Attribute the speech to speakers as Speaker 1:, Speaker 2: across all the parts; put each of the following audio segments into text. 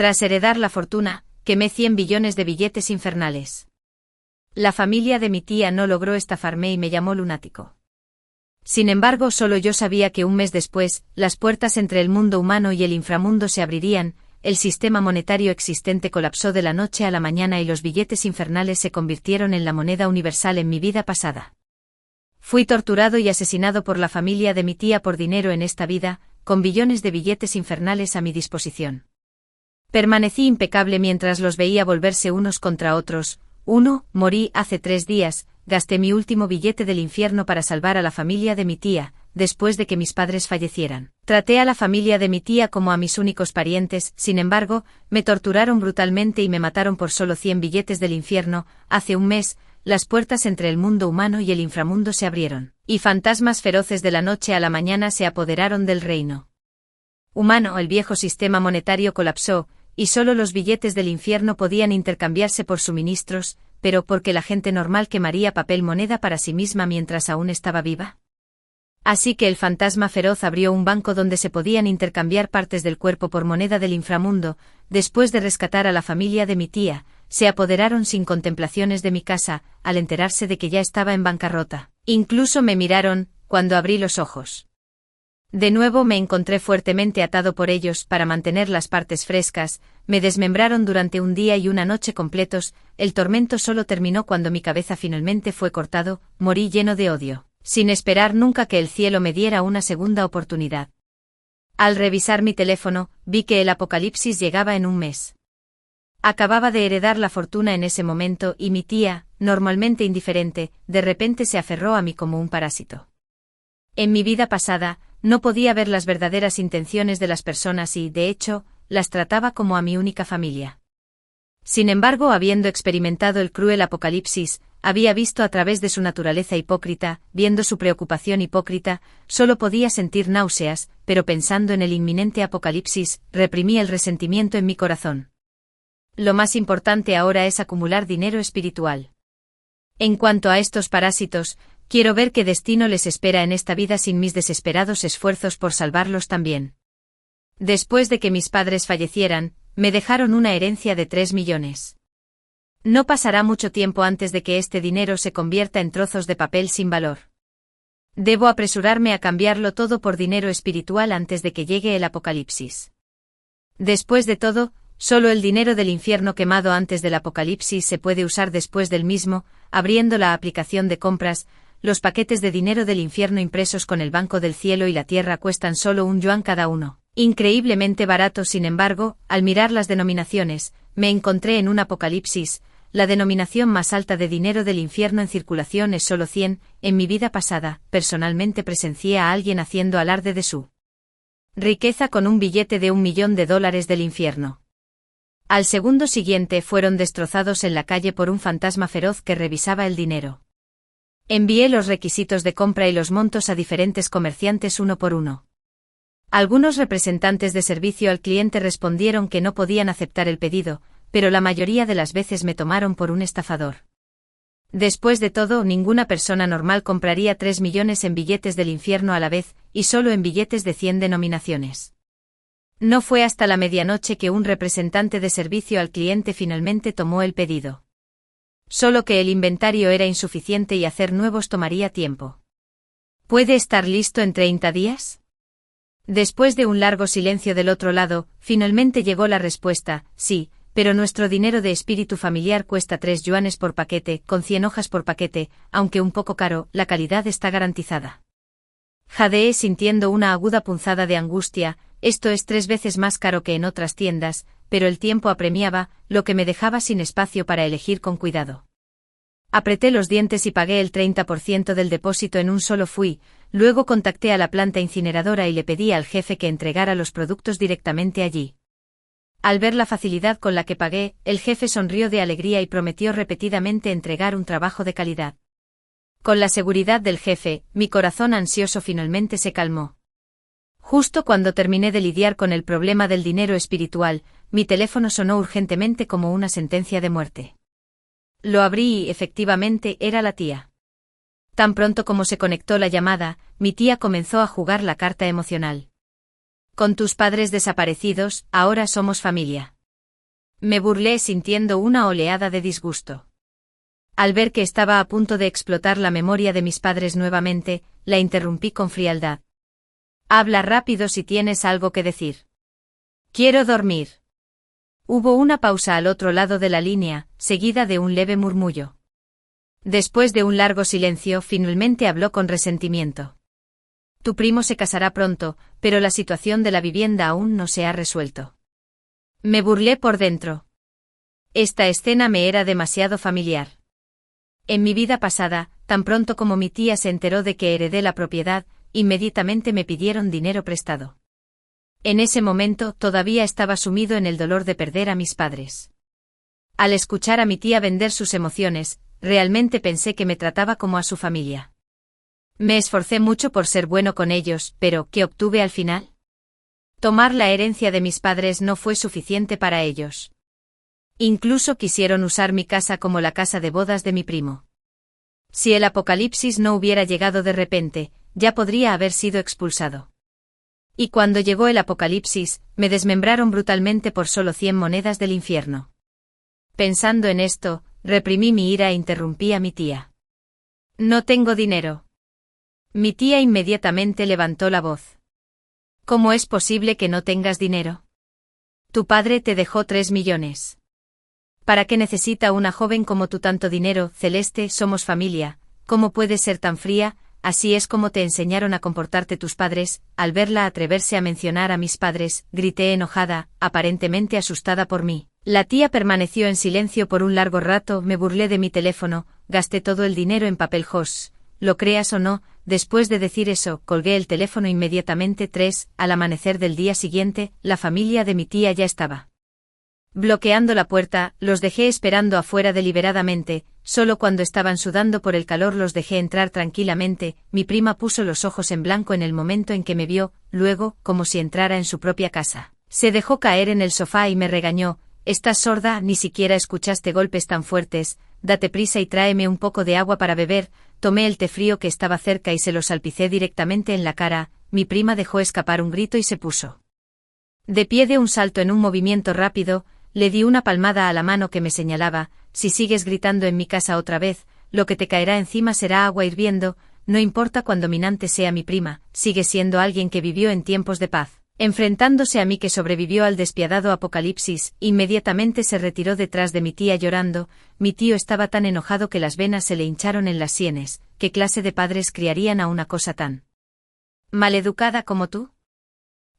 Speaker 1: Tras heredar la fortuna, quemé 100 billones de billetes infernales. La familia de mi tía no logró estafarme y me llamó lunático. Sin embargo, solo yo sabía que un mes después, las puertas entre el mundo humano y el inframundo se abrirían, el sistema monetario existente colapsó de la noche a la mañana y los billetes infernales se convirtieron en la moneda universal en mi vida pasada. Fui torturado y asesinado por la familia de mi tía por dinero en esta vida, con billones de billetes infernales a mi disposición. Permanecí impecable mientras los veía volverse unos contra otros. Morí hace 3 días, gasté mi último billete del infierno para salvar a la familia de mi tía, después de que mis padres fallecieran. Traté a la familia de mi tía como a mis únicos parientes, sin embargo, me torturaron brutalmente y me mataron por solo 100 billetes del infierno. Hace un mes, las puertas entre el mundo humano y el inframundo se abrieron, y fantasmas feroces de la noche a la mañana se apoderaron del reino humano. El viejo sistema monetario colapsó, y solo los billetes del infierno podían intercambiarse por suministros, pero porque la gente normal quemaría papel moneda para sí misma mientras aún estaba viva. Así que el fantasma feroz abrió un banco donde se podían intercambiar partes del cuerpo por moneda del inframundo. Después de rescatar a la familia de mi tía, se apoderaron sin contemplaciones de mi casa, al enterarse de que ya estaba en bancarrota. Incluso me miraron, cuando abrí los ojos. De nuevo me encontré fuertemente atado por ellos para mantener las partes frescas, me desmembraron durante un día y una noche completos. El tormento solo terminó cuando mi cabeza finalmente fue cortado. Morí lleno de odio, sin esperar nunca que el cielo me diera una segunda oportunidad. Al revisar mi teléfono, vi que el apocalipsis llegaba en un mes. Acababa de heredar la fortuna en ese momento y mi tía, normalmente indiferente, de repente se aferró a mí como un parásito. En mi vida pasada, no podía ver las verdaderas intenciones de las personas y, de hecho, las trataba como a mi única familia. Sin embargo, habiendo experimentado el cruel apocalipsis, había visto a través de su naturaleza hipócrita, viendo su preocupación hipócrita, solo podía sentir náuseas, pero pensando en el inminente apocalipsis, reprimí el resentimiento en mi corazón. Lo más importante ahora es acumular dinero espiritual. En cuanto a estos parásitos, quiero ver qué destino les espera en esta vida sin mis desesperados esfuerzos por salvarlos también. Después de que mis padres fallecieran, me dejaron una herencia de 3 millones. No pasará mucho tiempo antes de que este dinero se convierta en trozos de papel sin valor. Debo apresurarme a cambiarlo todo por dinero espiritual antes de que llegue el apocalipsis. Después de todo, solo el dinero del infierno quemado antes del apocalipsis se puede usar después del mismo. Abriendo la aplicación de compras, los paquetes de dinero del infierno impresos con el Banco del Cielo y la Tierra cuestan solo $1 cada uno. Increíblemente barato. Sin embargo, al mirar las denominaciones, me encontré en un apocalipsis. La denominación más alta de dinero del infierno en circulación es solo 100. En mi vida pasada, personalmente presencié a alguien haciendo alarde de su riqueza con un billete de $1 millón del infierno. Al segundo siguiente fueron destrozados en la calle por un fantasma feroz que revisaba el dinero. Envié los requisitos de compra y los montos a diferentes comerciantes uno por uno. Algunos representantes de servicio al cliente respondieron que no podían aceptar el pedido, pero la mayoría de las veces me tomaron por un estafador. Después de todo, ninguna persona normal compraría 3 millones en billetes del infierno a la vez, y solo en billetes de 100 denominaciones. No fue hasta la medianoche que un representante de servicio al cliente finalmente tomó el pedido. Solo que el inventario era insuficiente y hacer nuevos tomaría tiempo. ¿Puede estar listo en 30 días? Después de un largo silencio del otro lado, finalmente llegó la respuesta: sí, pero nuestro dinero de espíritu familiar cuesta 3 yuanes por paquete, con 100 hojas por paquete, aunque un poco caro, la calidad está garantizada. Jadeé sintiendo una aguda punzada de angustia. Esto es 3 veces más caro que en otras tiendas, pero el tiempo apremiaba, lo que me dejaba sin espacio para elegir con cuidado. Apreté los dientes y pagué el 30% del depósito en un solo fui. Luego contacté a la planta incineradora y le pedí al jefe que entregara los productos directamente allí. Al ver la facilidad con la que pagué, el jefe sonrió de alegría y prometió repetidamente entregar un trabajo de calidad. Con la seguridad del jefe, mi corazón ansioso finalmente se calmó. Justo cuando terminé de lidiar con el problema del dinero espiritual, mi teléfono sonó urgentemente como una sentencia de muerte. Lo abrí y efectivamente era la tía. Tan pronto como se conectó la llamada, mi tía comenzó a jugar la carta emocional. Con tus padres desaparecidos, ahora somos familia. Me burlé sintiendo una oleada de disgusto. Al ver que estaba a punto de explotar la memoria de mis padres nuevamente, la interrumpí con frialdad. Habla rápido si tienes algo que decir. Quiero dormir. Hubo una pausa al otro lado de la línea, seguida de un leve murmullo. Después de un largo silencio, finalmente habló con resentimiento. Tu primo se casará pronto, pero la situación de la vivienda aún no se ha resuelto. Me burlé por dentro. Esta escena me era demasiado familiar. En mi vida pasada, tan pronto como mi tía se enteró de que heredé la propiedad, inmediatamente me pidieron dinero prestado. En ese momento todavía estaba sumido en el dolor de perder a mis padres. Al escuchar a mi tía vender sus emociones, realmente pensé que me trataba como a su familia. Me esforcé mucho por ser bueno con ellos, pero ¿qué obtuve al final? Tomar la herencia de mis padres no fue suficiente para ellos. Incluso quisieron usar mi casa como la casa de bodas de mi primo. Si el apocalipsis no hubiera llegado de repente, ya podría haber sido expulsado. Y cuando llegó el apocalipsis, me desmembraron brutalmente por solo 100 monedas del infierno. Pensando en esto, reprimí mi ira e interrumpí a mi tía. No tengo dinero. Mi tía inmediatamente levantó la voz. ¿Cómo es posible que no tengas dinero? Tu padre te dejó 3 millones. ¿Para qué necesita una joven como tú tanto dinero, Celeste? Somos familia, ¿cómo puedes ser tan fría? Así es como te enseñaron a comportarte tus padres. Al verla atreverse a mencionar a mis padres, grité enojada, aparentemente asustada por mí. La tía permaneció en silencio por un largo rato, me burlé de mi teléfono, gasté todo el dinero en papel Joss. Lo creas o no, después de decir eso, colgué el teléfono inmediatamente. Al amanecer del día siguiente, la familia de mi tía ya estaba bloqueando la puerta, los dejé esperando afuera deliberadamente, solo cuando estaban sudando por el calor los dejé entrar tranquilamente. Mi prima puso los ojos en blanco en el momento en que me vio, luego, como si entrara en su propia casa, se dejó caer en el sofá y me regañó. Estás sorda, ni siquiera escuchaste golpes tan fuertes, date prisa y tráeme un poco de agua para beber. Tomé el té frío que estaba cerca y se lo salpicé directamente en la cara. Mi prima dejó escapar un grito y se puso de pie de un salto en un movimiento rápido. Le di una palmada a la mano que me señalaba. Si sigues gritando en mi casa otra vez, lo que te caerá encima será agua hirviendo. No importa cuán dominante sea mi prima, sigue siendo alguien que vivió en tiempos de paz. Enfrentándose a mí que sobrevivió al despiadado apocalipsis, inmediatamente se retiró detrás de mi tía llorando. Mi tío estaba tan enojado que las venas se le hincharon en las sienes. ¿Qué clase de padres criarían a una cosa tan maleducada como tú?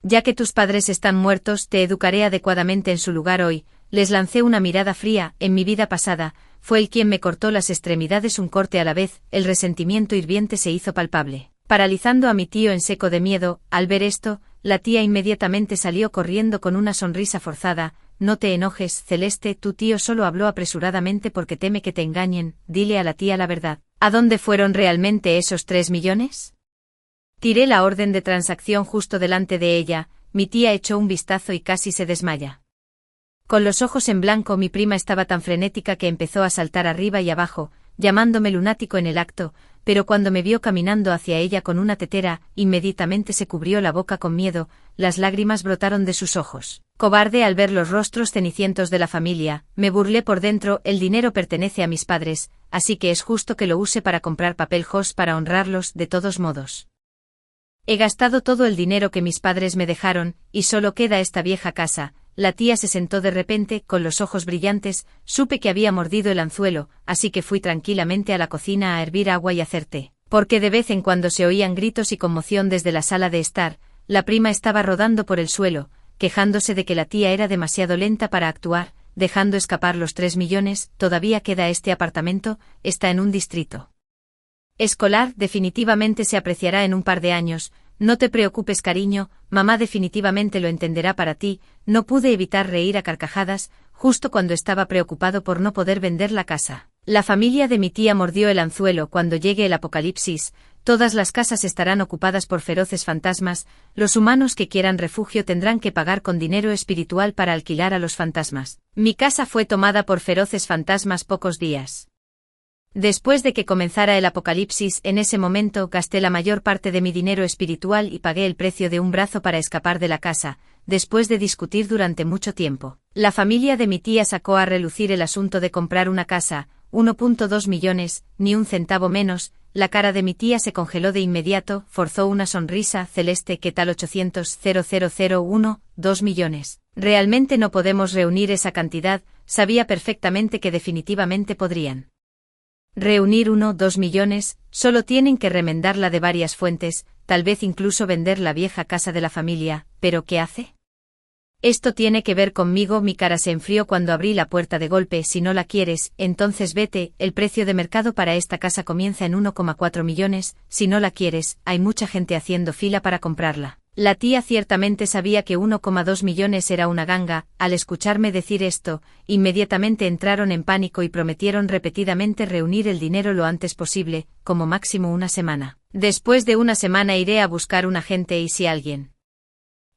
Speaker 1: Ya que tus padres están muertos, te educaré adecuadamente en su lugar hoy. Les lancé una mirada fría. En mi vida pasada, fue él quien me cortó las extremidades, un corte a la vez. El resentimiento hirviente se hizo palpable, paralizando a mi tío en seco de miedo. Al ver esto, la tía inmediatamente salió corriendo con una sonrisa forzada. No te enojes, Celeste, tu tío solo habló apresuradamente porque teme que te engañen. Dile a la tía la verdad. ¿A dónde fueron realmente esos 3 millones? Tiré la orden de transacción justo delante de ella. Mi tía echó un vistazo y casi se desmaya. Con los ojos en blanco, mi prima estaba tan frenética que empezó a saltar arriba y abajo, llamándome lunático en el acto, pero cuando me vio caminando hacia ella con una tetera, inmediatamente se cubrió la boca con miedo. Las lágrimas brotaron de sus ojos. Cobarde. Al ver los rostros cenicientos de la familia, me burlé por dentro. El dinero pertenece a mis padres, así que es justo que lo use para comprar papel Joss para honrarlos. De todos modos, he gastado todo el dinero que mis padres me dejaron, y solo queda esta vieja casa. La tía se sentó de repente, con los ojos brillantes. Supe que había mordido el anzuelo, así que fui tranquilamente a la cocina a hervir agua y hacer té, porque de vez en cuando se oían gritos y conmoción desde la sala de estar. La prima estaba rodando por el suelo, quejándose de que la tía era demasiado lenta para actuar, dejando escapar los 3 millones. Todavía queda este apartamento, está en un distrito escolar, definitivamente se apreciará en un par de años. No te preocupes, cariño, mamá definitivamente lo entenderá para ti. No pude evitar reír a carcajadas, justo cuando estaba preocupado por no poder vender la casa. La familia de mi tía mordió el anzuelo. Cuando llegue el apocalipsis, todas las casas estarán ocupadas por feroces fantasmas. Los humanos que quieran refugio tendrán que pagar con dinero espiritual para alquilar a los fantasmas. Mi casa fue tomada por feroces fantasmas pocos días después de que comenzara el apocalipsis. En ese momento gasté la mayor parte de mi dinero espiritual y pagué el precio de un brazo para escapar de la casa. después de discutir durante mucho tiempo. La familia de mi tía sacó a relucir el asunto de comprar una casa, 1.2 millones, ni un centavo menos. La cara de mi tía se congeló de inmediato, forzó una sonrisa celeste. ¿Qué tal 800.001, 2 millones? Realmente no podemos reunir esa cantidad, sabía perfectamente que definitivamente podrían reunir 2 millones, solo tienen que remendarla de varias fuentes, tal vez incluso vender la vieja casa de la familia, ¿pero qué hace? Esto tiene que ver conmigo. Mi cara se enfrió cuando abrí la puerta de golpe. Si no la quieres, entonces vete, el precio de mercado para esta casa comienza en 1,4 millones, si no la quieres, hay mucha gente haciendo fila para comprarla. La tía ciertamente sabía que 1,2 millones era una ganga. Al escucharme decir esto, inmediatamente entraron en pánico y prometieron repetidamente reunir el dinero lo antes posible, como máximo una semana. Después de una semana iré a buscar un agente y si alguien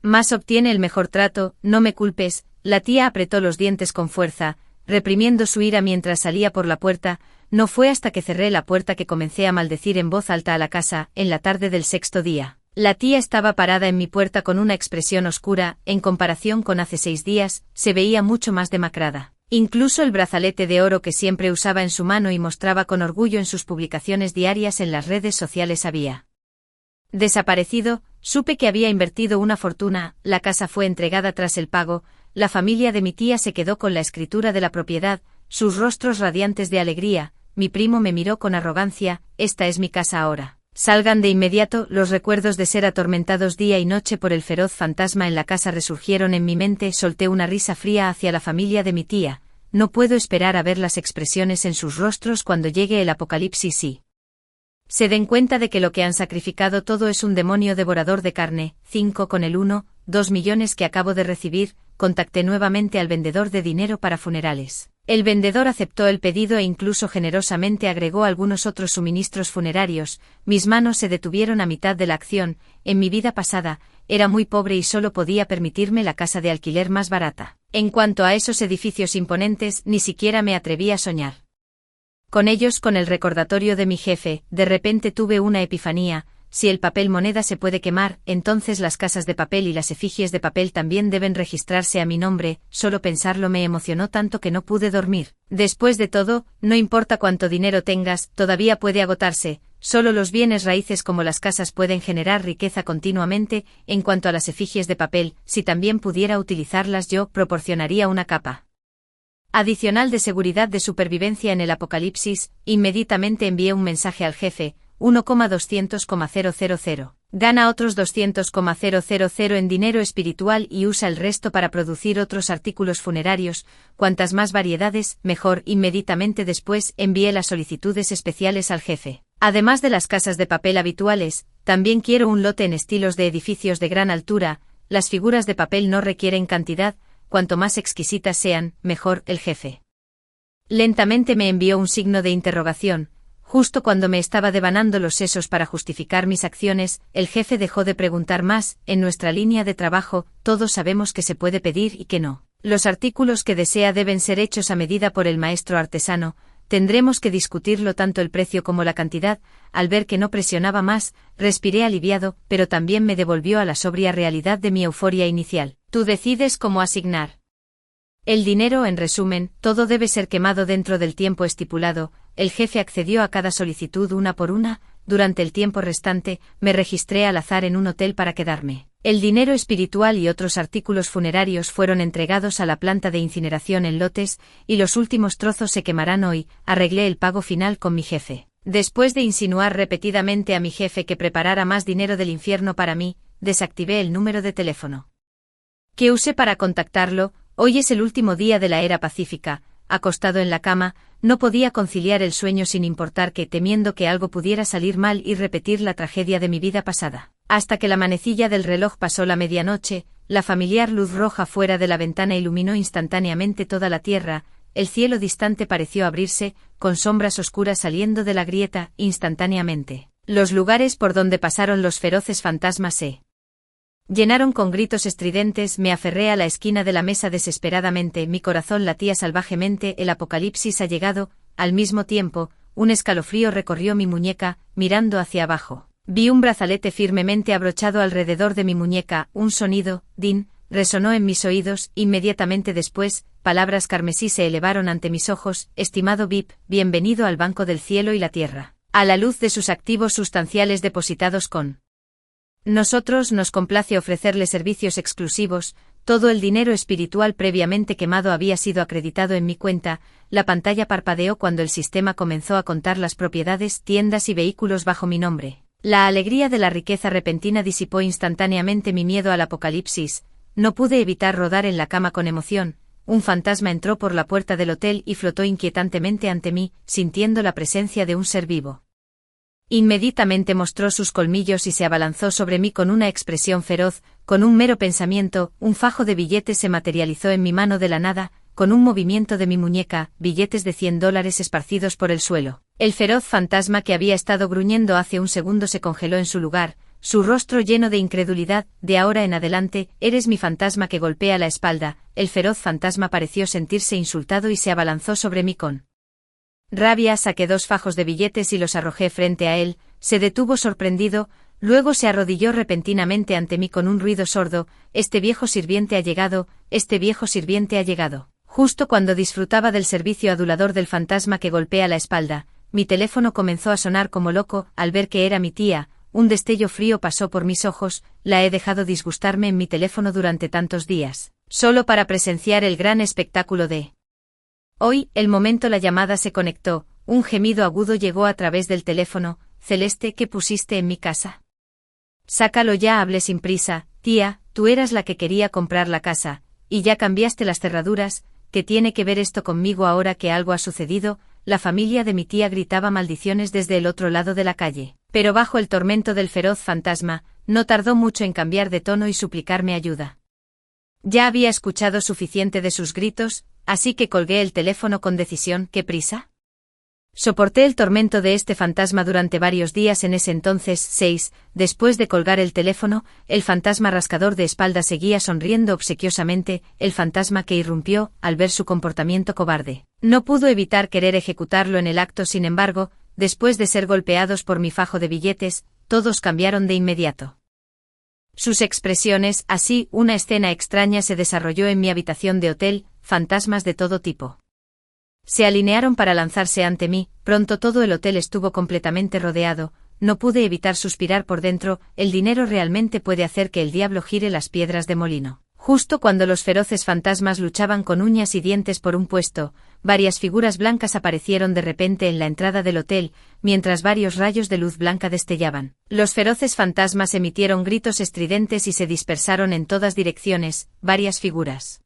Speaker 1: más obtiene el mejor trato, no me culpes. La tía apretó los dientes con fuerza, reprimiendo su ira mientras salía por la puerta. No fue hasta que cerré la puerta que comencé a maldecir en voz alta a la casa. En la tarde del sexto día, la tía estaba parada en mi puerta con una expresión oscura. En comparación con hace 6 días, se veía mucho más demacrada. Incluso el brazalete de oro que siempre usaba en su mano y mostraba con orgullo en sus publicaciones diarias en las redes sociales había desaparecido. Supe que había invertido una fortuna. La casa fue entregada tras el pago. La familia de mi tía se quedó con la escritura de la propiedad, sus rostros radiantes de alegría. Mi primo me miró con arrogancia. Esta es mi casa ahora. Salgan de inmediato. Los recuerdos de ser atormentados día y noche por el feroz fantasma en la casa resurgieron en mi mente. Solté una risa fría hacia la familia de mi tía. No puedo esperar a ver las expresiones en sus rostros cuando llegue el apocalipsis y se den cuenta de que lo que han sacrificado todo es un demonio devorador de carne. 5 con el 2 millones que acabo de recibir. Contacté nuevamente al vendedor de dinero para funerales. El vendedor aceptó el pedido e incluso generosamente agregó algunos otros suministros funerarios. Mis manos se detuvieron a mitad de la acción. En mi vida pasada, era muy pobre y solo podía permitirme la casa de alquiler más barata. En cuanto a esos edificios imponentes, ni siquiera me atreví a soñar con ellos. Con el recordatorio de mi jefe, de repente tuve una epifanía. Si el papel moneda se puede quemar, entonces las casas de papel y las efigies de papel también deben registrarse a mi nombre. Solo pensarlo me emocionó tanto que no pude dormir. Después de todo, no importa cuánto dinero tengas, todavía puede agotarse. Solo los bienes raíces como las casas pueden generar riqueza continuamente. En cuanto a las efigies de papel, si también pudiera utilizarlas yo, proporcionaría una capa adicional de seguridad de supervivencia en el apocalipsis. Inmediatamente envié un mensaje al jefe. 1,200,000. Gana otros 200,000 en dinero espiritual y usa el resto para producir otros artículos funerarios. Cuantas más variedades, mejor. Inmediatamente después envié las solicitudes especiales al jefe. Además de las casas de papel habituales, también quiero un lote en estilos de edificios de gran altura. Las figuras de papel no requieren cantidad. Cuanto más exquisitas sean, mejor. El jefe lentamente me envió un signo de interrogación. Justo cuando me estaba devanando los sesos para justificar mis acciones, el jefe dejó de preguntar más. En nuestra línea de trabajo, todos sabemos que se puede pedir y que no. Los artículos que desea deben ser hechos a medida por el maestro artesano. Tendremos que discutirlo tanto el precio como la cantidad. Al ver que no presionaba más, respiré aliviado, pero también me devolvió a la sobria realidad de mi euforia inicial. Tú decides cómo asignar el dinero. En resumen, todo debe ser quemado dentro del tiempo estipulado. El jefe accedió a cada solicitud una por una. Durante el tiempo restante, me registré al azar en un hotel para quedarme. El dinero espiritual y otros artículos funerarios fueron entregados a la planta de incineración en lotes, y los últimos trozos se quemarán hoy. Arreglé el pago final con mi jefe. Después de insinuar repetidamente a mi jefe que preparara más dinero del infierno para mí, desactivé el número de teléfono que usé para contactarlo. Hoy es el último día de la era pacífica. Acostado en la cama, no podía conciliar el sueño sin importar que, temiendo que algo pudiera salir mal y repetir la tragedia de mi vida pasada. Hasta que la manecilla del reloj pasó la medianoche, la familiar luz roja fuera de la ventana iluminó instantáneamente toda la tierra. El cielo distante pareció abrirse, con sombras oscuras saliendo de la grieta. Instantáneamente, los lugares por donde pasaron los feroces fantasmas se llenaron con gritos estridentes. Me aferré a la esquina de la mesa desesperadamente. Mi corazón latía salvajemente. El apocalipsis ha llegado. Al mismo tiempo, un escalofrío recorrió mi muñeca. Mirando hacia abajo, vi un brazalete firmemente abrochado alrededor de mi muñeca. Un sonido, din, resonó en mis oídos, inmediatamente después, palabras carmesí se elevaron ante mis ojos: estimado VIP, bienvenido al Banco del Cielo y la Tierra. A la luz de sus activos sustanciales depositados con nosotros, nos complace ofrecerle servicios exclusivos. Todo el dinero espiritual previamente quemado había sido acreditado en mi cuenta. La pantalla parpadeó cuando el sistema comenzó a contar las propiedades, tiendas y vehículos bajo mi nombre. La alegría de la riqueza repentina disipó instantáneamente mi miedo al apocalipsis. No pude evitar rodar en la cama con emoción. Un fantasma entró por la puerta del hotel y flotó inquietantemente ante mí, sintiendo la presencia de un ser vivo. Inmediatamente mostró sus colmillos y se abalanzó sobre mí con una expresión feroz. Con un mero pensamiento, un fajo de billetes se materializó en mi mano de la nada. Con un movimiento de mi muñeca, billetes de $100 esparcidos por el suelo. El feroz fantasma que había estado gruñendo hace un segundo se congeló en su lugar, su rostro lleno de incredulidad. De ahora en adelante, eres mi fantasma que golpea la espalda. El feroz fantasma pareció sentirse insultado y se abalanzó sobre mí con rabia. Saqué 2 fajos de billetes y los arrojé frente a él. Se detuvo sorprendido, luego se arrodilló repentinamente ante mí con un ruido sordo. Este viejo sirviente ha llegado, este viejo sirviente ha llegado. Justo cuando disfrutaba del servicio adulador del fantasma que golpea la espalda, mi teléfono comenzó a sonar como loco. Al ver que era mi tía, un destello frío pasó por mis ojos. La he dejado disgustarme en mi teléfono durante tantos días, solo para presenciar el gran espectáculo de hoy. El momento la llamada se conectó, un gemido agudo llegó a través del teléfono. Celeste, ¿qué pusiste en mi casa? Sácalo ya, hablé sin prisa. Tía, tú eras la que quería comprar la casa, y ya cambiaste las cerraduras. ¿Qué tiene que ver esto conmigo ahora que algo ha sucedido? La familia de mi tía gritaba maldiciones desde el otro lado de la calle, pero bajo el tormento del feroz fantasma, no tardó mucho en cambiar de tono y suplicarme ayuda. Ya había escuchado suficiente de sus gritos, así que colgué el teléfono con decisión. ¿Qué prisa? Soporté el tormento de este fantasma durante varios días. En ese entonces, 6, después de colgar el teléfono, el fantasma rascador de espalda seguía sonriendo obsequiosamente. El fantasma que irrumpió, al ver su comportamiento cobarde, no pudo evitar querer ejecutarlo en el acto. Sin embargo, después de ser golpeados por mi fajo de billetes, todos cambiaron de inmediato sus expresiones. Así, una escena extraña se desarrolló en mi habitación de hotel. Fantasmas de todo tipo se alinearon para lanzarse ante mí. Pronto todo el hotel estuvo completamente rodeado. No pude evitar suspirar por dentro. El dinero realmente puede hacer que el diablo gire las piedras de molino. Justo cuando los feroces fantasmas luchaban con uñas y dientes por un puesto, varias figuras blancas aparecieron de repente en la entrada del hotel, mientras varios rayos de luz blanca destellaban. Los feroces fantasmas emitieron gritos estridentes y se dispersaron en todas direcciones. Varias figuras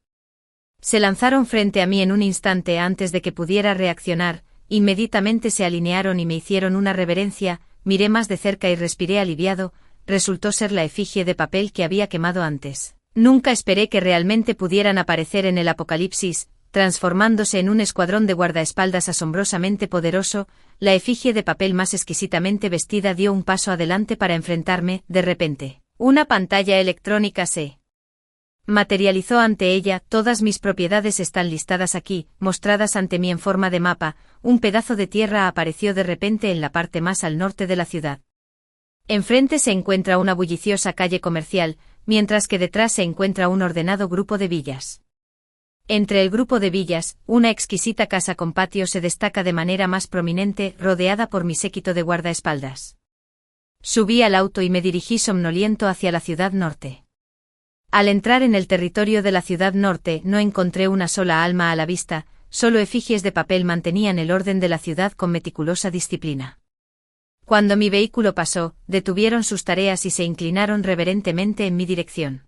Speaker 1: se lanzaron frente a mí en un instante. Antes de que pudiera reaccionar, inmediatamente se alinearon y me hicieron una reverencia. Miré más de cerca y respiré aliviado. Resultó ser la efigie de papel que había quemado antes. Nunca esperé que realmente pudieran aparecer en el apocalipsis, transformándose en un escuadrón de guardaespaldas asombrosamente poderoso. La efigie de papel más exquisitamente vestida dio un paso adelante para enfrentarme. De repente, una pantalla electrónica se materializó ante ella. Todas mis propiedades están listadas aquí, mostradas ante mí en forma de mapa. Un pedazo de tierra apareció de repente en la parte más al norte de la ciudad. Enfrente se encuentra una bulliciosa calle comercial, mientras que detrás se encuentra un ordenado grupo de villas. Entre el grupo de villas, una exquisita casa con patio se destaca de manera más prominente, rodeada por mi séquito de guardaespaldas. Subí al auto y me dirigí somnoliento hacia la ciudad norte. Al entrar en el territorio de la ciudad norte no encontré una sola alma a la vista, solo efigies de papel mantenían el orden de la ciudad con meticulosa disciplina. Cuando mi vehículo pasó, detuvieron sus tareas y se inclinaron reverentemente en mi dirección.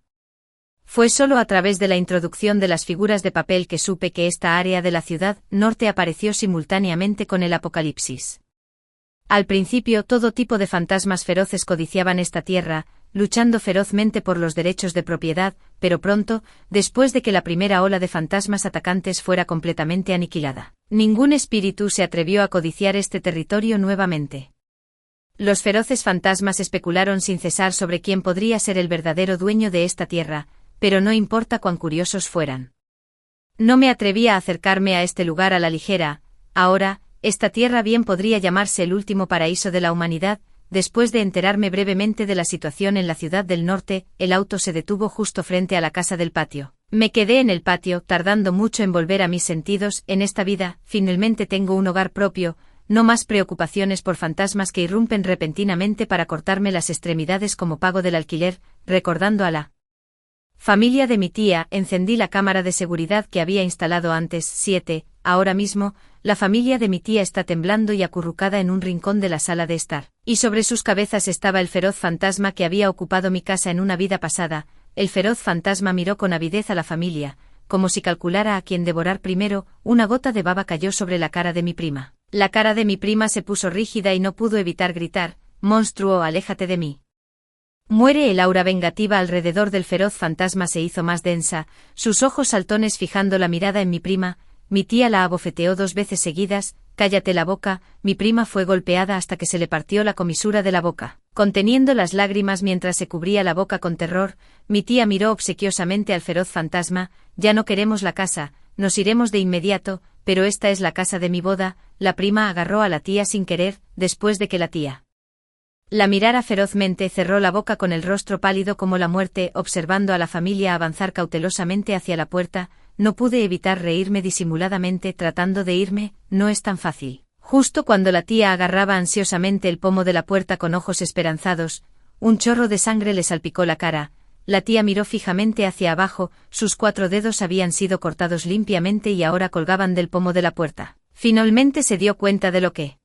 Speaker 1: Fue solo a través de la introducción de las figuras de papel que supe que esta área de la ciudad norte apareció simultáneamente con el apocalipsis. Al principio todo tipo de fantasmas feroces codiciaban esta tierra, luchando ferozmente por los derechos de propiedad, pero pronto, después de que la primera ola de fantasmas atacantes fuera completamente aniquilada, ningún espíritu se atrevió a codiciar este territorio nuevamente. Los feroces fantasmas especularon sin cesar sobre quién podría ser el verdadero dueño de esta tierra, pero no importa cuán curiosos fueran. No me atrevía a acercarme a este lugar a la ligera. Ahora, esta tierra bien podría llamarse el último paraíso de la humanidad. después de enterarme brevemente de la situación en la ciudad del norte, el auto se detuvo justo frente a la casa del patio. Me quedé en el patio, tardando mucho en volver a mis sentidos. En esta vida, finalmente tengo un hogar propio, no más preocupaciones por fantasmas que irrumpen repentinamente para cortarme las extremidades como pago del alquiler. Recordando a la familia de mi tía, encendí la cámara de seguridad que había instalado antes. 7. Ahora mismo, la familia de mi tía está temblando y acurrucada en un rincón de la sala de estar, y sobre sus cabezas estaba el feroz fantasma que había ocupado mi casa en una vida pasada. El feroz fantasma miró con avidez a la familia, como si calculara a quién devorar primero. Una gota de baba cayó sobre la cara de mi prima. La cara de mi prima se puso rígida y no pudo evitar gritar: «Monstruo, aléjate de mí». Muere. El aura vengativa alrededor del feroz fantasma se hizo más densa, sus ojos saltones fijando la mirada en mi prima. Mi tía la abofeteó 2 veces seguidas. «Cállate la boca». Mi prima fue golpeada hasta que se le partió la comisura de la boca. Conteniendo las lágrimas mientras se cubría la boca con terror, mi tía miró obsequiosamente al feroz fantasma: «Ya no queremos la casa, nos iremos de inmediato, pero esta es la casa de mi boda». La prima agarró a la tía sin querer, después de que la tía la mirara ferozmente. Cerró la boca con el rostro pálido como la muerte, observando a la familia avanzar cautelosamente hacia la puerta. No pude evitar reírme disimuladamente tratando de irme. No es tan fácil. Justo cuando la tía agarraba ansiosamente el pomo de la puerta con ojos esperanzados, un chorro de sangre le salpicó la cara. La tía miró fijamente hacia abajo, sus 4 dedos habían sido cortados limpiamente y ahora colgaban del pomo de la puerta. Finalmente se dio cuenta de lo que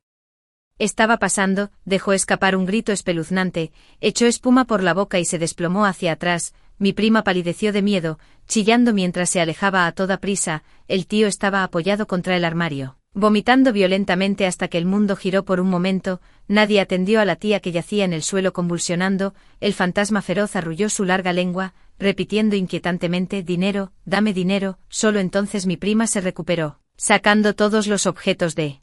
Speaker 1: estaba pasando, dejó escapar un grito espeluznante, echó espuma por la boca y se desplomó hacia atrás. Mi prima palideció de miedo, chillando mientras se alejaba a toda prisa. El tío estaba apoyado contra el armario, vomitando violentamente hasta que el mundo giró por un momento. Nadie atendió a la tía que yacía en el suelo convulsionando. El fantasma feroz arrulló su larga lengua, repitiendo inquietantemente: «Dinero, dame dinero». Solo entonces mi prima se recuperó, sacando todos los objetos de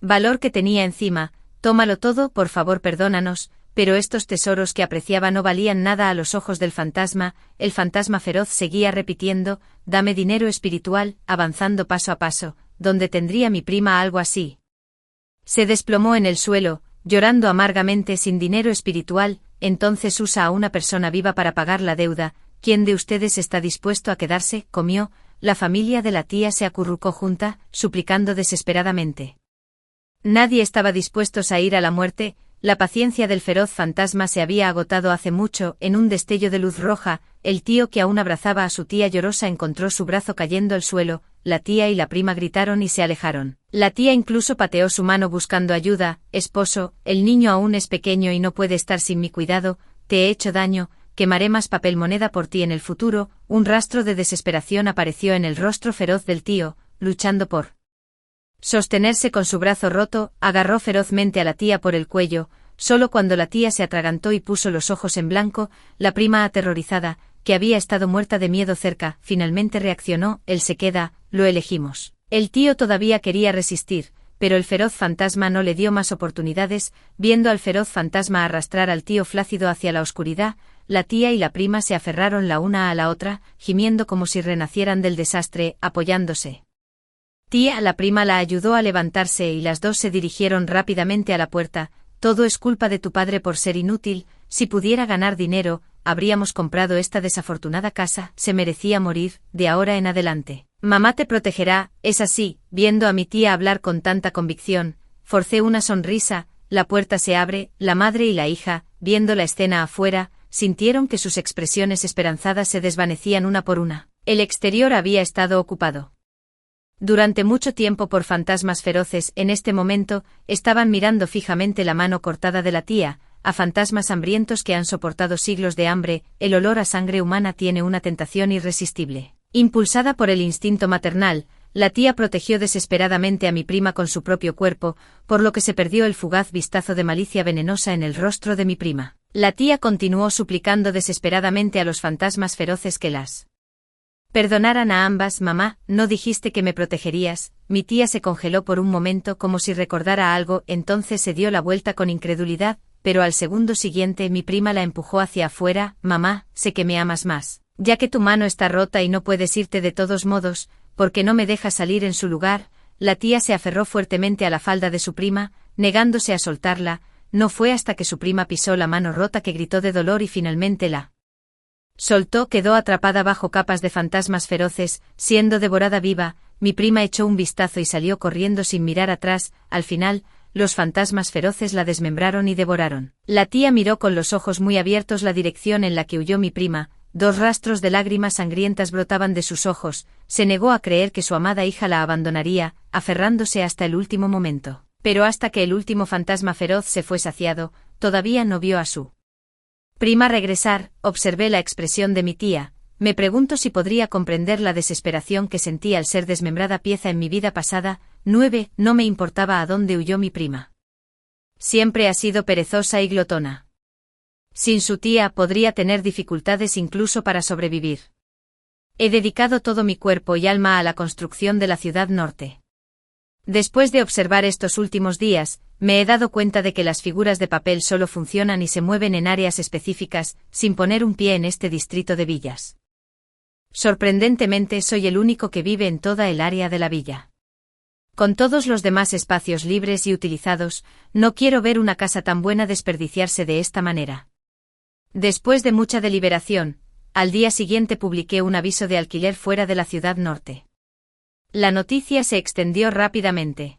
Speaker 1: valor que tenía encima. «Tómalo todo, por favor, perdónanos». Pero estos tesoros que apreciaba no valían nada a los ojos del fantasma. El fantasma feroz seguía repitiendo: «Dame dinero espiritual», avanzando paso a paso. ¿Dónde tendría mi prima algo así? Se desplomó en el suelo, llorando amargamente. «Sin dinero espiritual, entonces usa a una persona viva para pagar la deuda. ¿Quién de ustedes está dispuesto a quedarse?» Comió. La familia de la tía se acurrucó junta, suplicando desesperadamente. Nadie estaba dispuesto a ir a la muerte. La paciencia del feroz fantasma se había agotado hace mucho. En un destello de luz roja, el tío que aún abrazaba a su tía llorosa encontró su brazo cayendo al suelo. La tía y la prima gritaron y se alejaron. La tía incluso pateó su mano buscando ayuda. «Esposo, el niño aún es pequeño y no puede estar sin mi cuidado. Te he hecho daño, quemaré más papel moneda por ti en el futuro». Un rastro de desesperación apareció en el rostro feroz del tío, luchando por sostenerse con su brazo roto. Agarró ferozmente a la tía por el cuello. Solo cuando la tía se atragantó y puso los ojos en blanco, la prima aterrorizada, que había estado muerta de miedo cerca, finalmente reaccionó: «Él se queda, lo elegimos». El tío todavía quería resistir, pero el feroz fantasma no le dio más oportunidades. Viendo al feroz fantasma arrastrar al tío flácido hacia la oscuridad, la tía y la prima se aferraron la una a la otra, gimiendo como si renacieran del desastre, apoyándose. La prima la ayudó a levantarse y las dos se dirigieron rápidamente a la puerta. «Todo es culpa de tu padre por ser inútil. Si pudiera ganar dinero, habríamos comprado esta desafortunada casa. Se merecía morir, de ahora en adelante. Mamá te protegerá». «Es así». Viendo a mi tía hablar con tanta convicción, forcé una sonrisa. La puerta se abre. La madre y la hija, viendo la escena afuera, sintieron que sus expresiones esperanzadas se desvanecían una por una. El exterior había estado ocupado durante mucho tiempo por fantasmas feroces. En este momento, estaban mirando fijamente la mano cortada de la tía, a fantasmas hambrientos que han soportado siglos de hambre. El olor a sangre humana tiene una tentación irresistible. Impulsada por el instinto maternal, la tía protegió desesperadamente a mi prima con su propio cuerpo, por lo que se perdió el fugaz vistazo de malicia venenosa en el rostro de mi prima. La tía continuó suplicando desesperadamente a los fantasmas feroces que las perdonaran a ambas. «Mamá, ¿no dijiste que me protegerías?». Mi tía se congeló por un momento como si recordara algo, entonces se dio la vuelta con incredulidad, pero al segundo siguiente mi prima la empujó hacia afuera. «Mamá, sé que me amas más. Ya que tu mano está rota y no puedes irte de todos modos, ¿por qué no me dejas salir en su lugar?». La tía se aferró fuertemente a la falda de su prima, negándose a soltarla. no fue hasta que su prima pisó la mano rota que gritó de dolor y finalmente la soltó. Quedó atrapada bajo capas de fantasmas feroces, siendo devorada viva. Mi prima echó un vistazo y salió corriendo sin mirar atrás. Al final, los fantasmas feroces la desmembraron y devoraron. La tía miró con los ojos muy abiertos la dirección en la que huyó mi prima. 2 rastros de lágrimas sangrientas brotaban de sus ojos. Se negó a creer que su amada hija la abandonaría, aferrándose hasta el último momento. Pero hasta que el último fantasma feroz se fue saciado, todavía no vio a su prima regresar. Observé la expresión de mi tía. Me pregunto si podría comprender la desesperación que sentía al ser desmembrada pieza en mi vida pasada. 9. No me importaba a dónde huyó mi prima. Siempre ha sido perezosa y glotona. Sin su tía podría tener dificultades incluso para sobrevivir. He dedicado todo mi cuerpo y alma a la construcción de la ciudad norte. Después de observar estos últimos días, me he dado cuenta de que las figuras de papel solo funcionan y se mueven en áreas específicas, sin poner un pie en este distrito de villas. Sorprendentemente soy el único que vive en toda el área de la villa. Con todos los demás espacios libres y utilizados, no quiero ver una casa tan buena desperdiciarse de esta manera. Después de mucha deliberación, al día siguiente publiqué un aviso de alquiler fuera de la ciudad norte. La noticia se extendió rápidamente.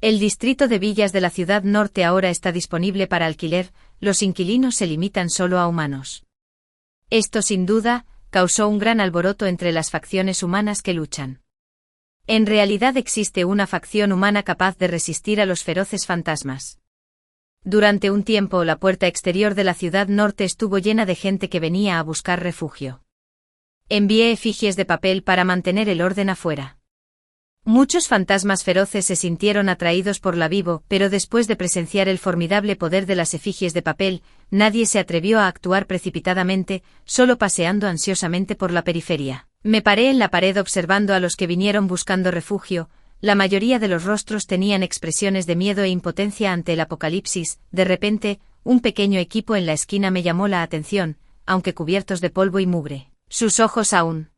Speaker 1: El distrito de villas de la ciudad norte ahora está disponible para alquiler, los inquilinos se limitan solo a humanos. Esto sin duda, causó un gran alboroto entre las facciones humanas que luchan. En realidad existe una facción humana capaz de resistir a los feroces fantasmas. Durante un tiempo la puerta exterior de la ciudad norte estuvo llena de gente que venía a buscar refugio. Envié efigies de papel para mantener el orden afuera. Muchos fantasmas feroces se sintieron atraídos por la vivo, pero después de presenciar el formidable poder de las efigies de papel, nadie se atrevió a actuar precipitadamente, solo paseando ansiosamente por la periferia. Me paré en la pared observando a los que vinieron buscando refugio. La mayoría de los rostros tenían expresiones de miedo e impotencia ante el apocalipsis. De repente, un pequeño equipo en la esquina me llamó la atención, aunque cubiertos de polvo y mugre. Sus ojos aún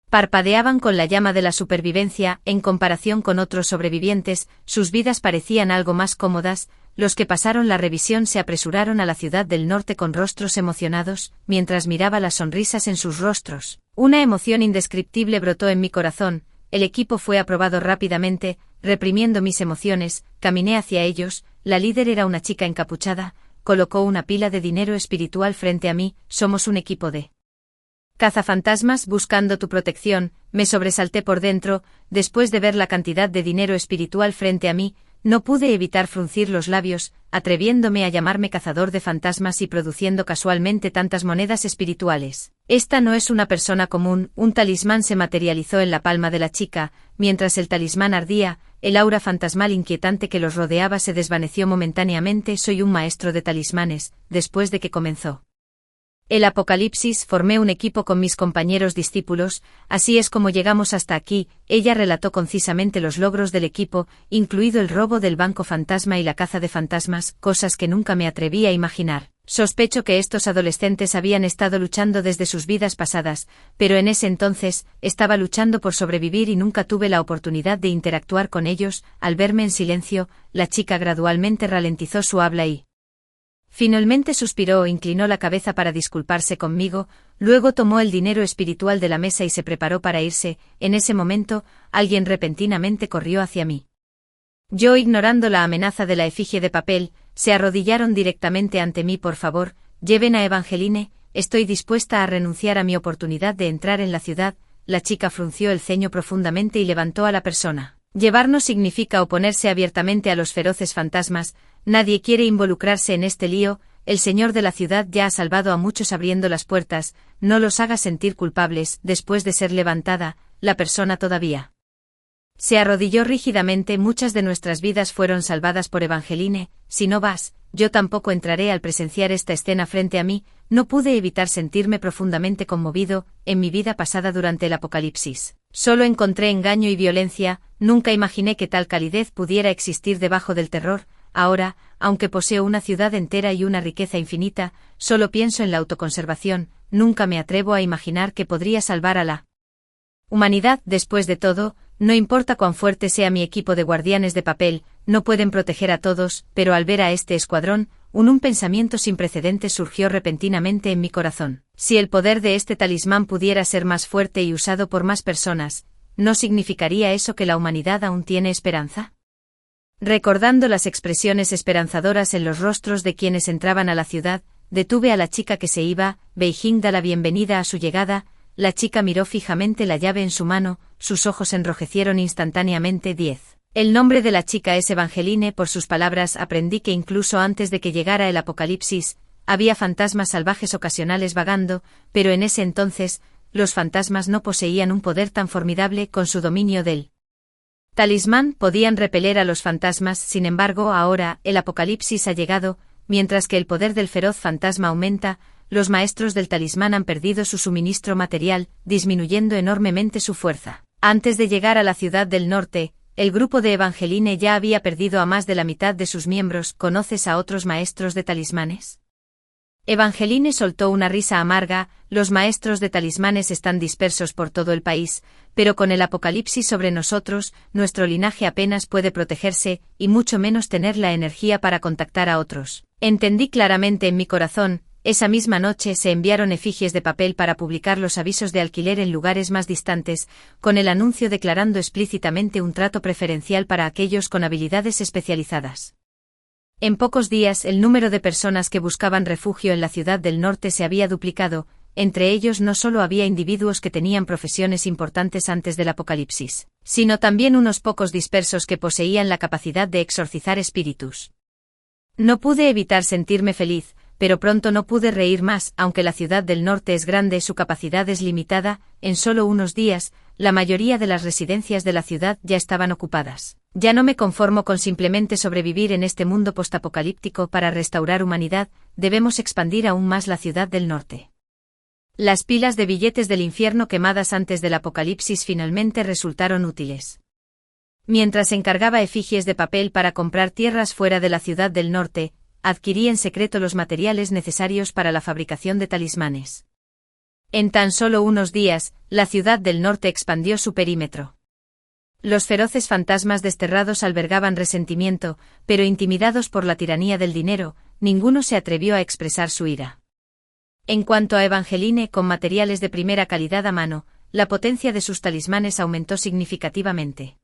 Speaker 1: parpadeaban con la llama de la supervivencia. En comparación con otros sobrevivientes, sus vidas parecían algo más cómodas. Los que pasaron la revisión se apresuraron a la ciudad del norte con rostros emocionados, mientras miraba las sonrisas en sus rostros. Una emoción indescriptible brotó en mi corazón. El equipo fue aprobado rápidamente. Reprimiendo mis emociones, caminé hacia ellos. La líder era una chica encapuchada. Colocó una pila de dinero espiritual frente a mí. Somos un equipo de cazafantasmas buscando tu protección. Me sobresalté por dentro. Después de ver la cantidad de dinero espiritual frente a mí, no pude evitar fruncir los labios, atreviéndome a llamarme cazador de fantasmas y produciendo casualmente tantas monedas espirituales. Esta no es una persona común. Un talismán se materializó en la palma de la chica. Mientras el talismán ardía, el aura fantasmal inquietante que los rodeaba se desvaneció momentáneamente. Soy un maestro de talismanes. Después de que comenzó el apocalipsis, formé un equipo con mis compañeros discípulos. Así es como llegamos hasta aquí. Ella relató concisamente los logros del equipo, incluido el robo del banco fantasma y la caza de fantasmas, cosas que nunca me atreví a imaginar. Sospecho que estos adolescentes habían estado luchando desde sus vidas pasadas, pero en ese entonces, estaba luchando por sobrevivir y nunca tuve la oportunidad de interactuar con ellos. Al verme en silencio, la chica gradualmente ralentizó su habla y finalmente suspiró e inclinó la cabeza para disculparse conmigo. Luego tomó el dinero espiritual de la mesa y se preparó para irse. En ese momento, alguien repentinamente corrió hacia mí. Yo, ignorando la amenaza de la efigie de papel, se arrodillaron directamente ante mí. Por favor, lleven a Evangeline. Estoy dispuesta a renunciar a mi oportunidad de entrar en la ciudad. La chica frunció el ceño profundamente y levantó a la persona. Llevarnos significa oponerse abiertamente a los feroces fantasmas. Nadie quiere involucrarse en este lío. El señor de la ciudad ya ha salvado a muchos abriendo las puertas. No los haga sentir culpables. Después de ser levantada, la persona todavía se arrodilló rígidamente. Muchas de nuestras vidas fueron salvadas por Evangeline. Si no vas, yo tampoco entraré. Al presenciar esta escena frente a mí, no pude evitar sentirme profundamente conmovido. En mi vida pasada durante el apocalipsis, solo encontré engaño y violencia. Nunca imaginé que tal calidez pudiera existir debajo del terror. Ahora, aunque poseo una ciudad entera y una riqueza infinita, solo pienso en la autoconservación. Nunca me atrevo a imaginar que podría salvar a la humanidad. Después de todo, no importa cuán fuerte sea mi equipo de guardianes de papel, no pueden proteger a todos, pero al ver a este escuadrón, un pensamiento sin precedentes surgió repentinamente en mi corazón. Si el poder de este talismán pudiera ser más fuerte y usado por más personas, ¿no significaría eso que la humanidad aún tiene esperanza? Recordando las expresiones esperanzadoras en los rostros de quienes entraban a la ciudad, detuve a la chica que se iba. Beijing da la bienvenida a su llegada. La chica miró fijamente la llave en su mano, sus ojos enrojecieron instantáneamente. 10. El nombre de la chica es Evangeline. Por sus palabras aprendí que incluso antes de que llegara el apocalipsis, había fantasmas salvajes ocasionales vagando, pero en ese entonces, los fantasmas no poseían un poder tan formidable. Con su dominio del talismán podían repeler a los fantasmas. Sin embargo, ahora, el apocalipsis ha llegado, mientras que el poder del feroz fantasma aumenta. Los maestros del talismán han perdido su suministro material, disminuyendo enormemente su fuerza. Antes de llegar a la ciudad del norte, el grupo de Evangeline ya había perdido a más de la mitad de sus miembros. ¿Conoces a otros maestros de talismanes? Evangeline soltó una risa amarga. Los maestros de talismanes están dispersos por todo el país, pero con el apocalipsis sobre nosotros, nuestro linaje apenas puede protegerse, y mucho menos tener la energía para contactar a otros. Entendí claramente en mi corazón. Esa misma noche se enviaron efigies de papel para publicar los avisos de alquiler en lugares más distantes, con el anuncio declarando explícitamente un trato preferencial para aquellos con habilidades especializadas. En pocos días el número de personas que buscaban refugio en la ciudad del norte se había duplicado. Entre ellos no solo había individuos que tenían profesiones importantes antes del apocalipsis, sino también unos pocos dispersos que poseían la capacidad de exorcizar espíritus. No pude evitar sentirme feliz, pero pronto no pude reír más. Aunque la ciudad del norte es grande, su capacidad es limitada. En solo unos días, la mayoría de las residencias de la ciudad ya estaban ocupadas. Ya no me conformo con simplemente sobrevivir en este mundo postapocalíptico. Para restaurar humanidad, debemos expandir aún más la ciudad del norte. Las pilas de billetes del infierno quemadas antes del apocalipsis finalmente resultaron útiles. Mientras encargaba efigies de papel para comprar tierras fuera de la ciudad del norte, adquirí en secreto los materiales necesarios para la fabricación de talismanes. En tan solo unos días, la ciudad del norte expandió su perímetro. Los feroces fantasmas desterrados albergaban resentimiento, pero intimidados por la tiranía del dinero, ninguno se atrevió a expresar su ira. En cuanto a Evangeline, con materiales de primera calidad a mano, la potencia de sus talismanes aumentó significativamente.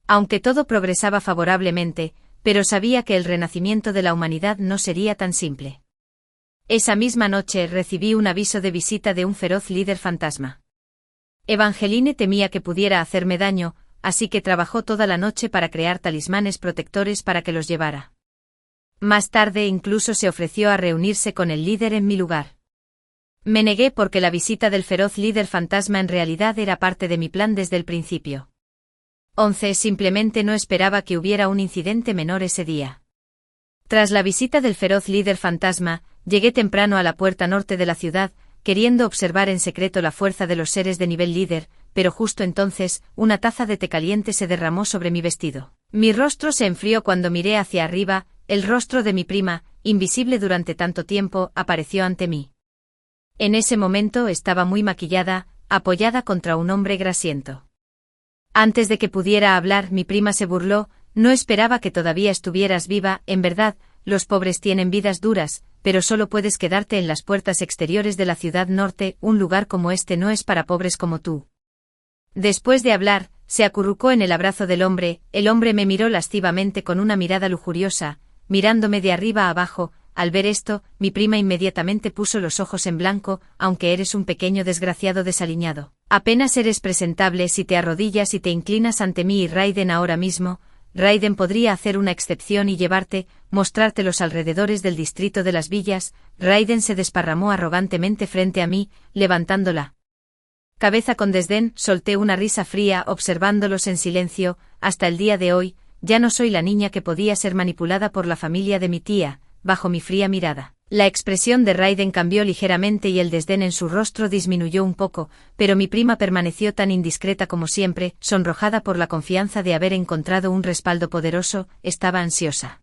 Speaker 1: Aunque todo progresaba favorablemente, pero sabía que el renacimiento de la humanidad no sería tan simple. Esa misma noche recibí un aviso de visita de un feroz líder fantasma. Evangeline temía que pudiera hacerme daño, así que trabajó toda la noche para crear talismanes protectores para que los llevara. Más tarde incluso se ofreció a reunirse con el líder en mi lugar. Me negué porque la visita del feroz líder fantasma en realidad era parte de mi plan desde el principio. 11. Simplemente no esperaba que hubiera un incidente menor ese día. Tras la visita del feroz líder fantasma, llegué temprano a la puerta norte de la ciudad, queriendo observar en secreto la fuerza de los seres de nivel líder, pero justo entonces, una taza de té caliente se derramó sobre mi vestido. Mi rostro se enfrió cuando miré hacia arriba. El rostro de mi prima, invisible durante tanto tiempo, apareció ante mí. En ese momento estaba muy maquillada, apoyada contra un hombre grasiento. Antes de que pudiera hablar, mi prima se burló. No esperaba que todavía estuvieras viva. En verdad, los pobres tienen vidas duras, pero solo puedes quedarte en las puertas exteriores de la ciudad norte. Un lugar como este no es para pobres como tú. Después de hablar, se acurrucó en el abrazo del hombre. El hombre me miró lascivamente con una mirada lujuriosa, mirándome de arriba a abajo. Al ver esto, mi prima inmediatamente puso los ojos en blanco. Aunque eres un pequeño desgraciado desaliñado, apenas eres presentable si te arrodillas y te inclinas ante mí y Raiden ahora mismo. Raiden podría hacer una excepción y llevarte, mostrarte los alrededores del distrito de las villas. Raiden se desparramó arrogantemente frente a mí, levantando la cabeza con desdén. Solté una risa fría observándolos en silencio. Hasta el día de hoy, ya no soy la niña que podía ser manipulada por la familia de mi tía. Bajo mi fría mirada, la expresión de Raiden cambió ligeramente y el desdén en su rostro disminuyó un poco, pero mi prima permaneció tan indiscreta como siempre. Sonrojada por la confianza de haber encontrado un respaldo poderoso, estaba ansiosa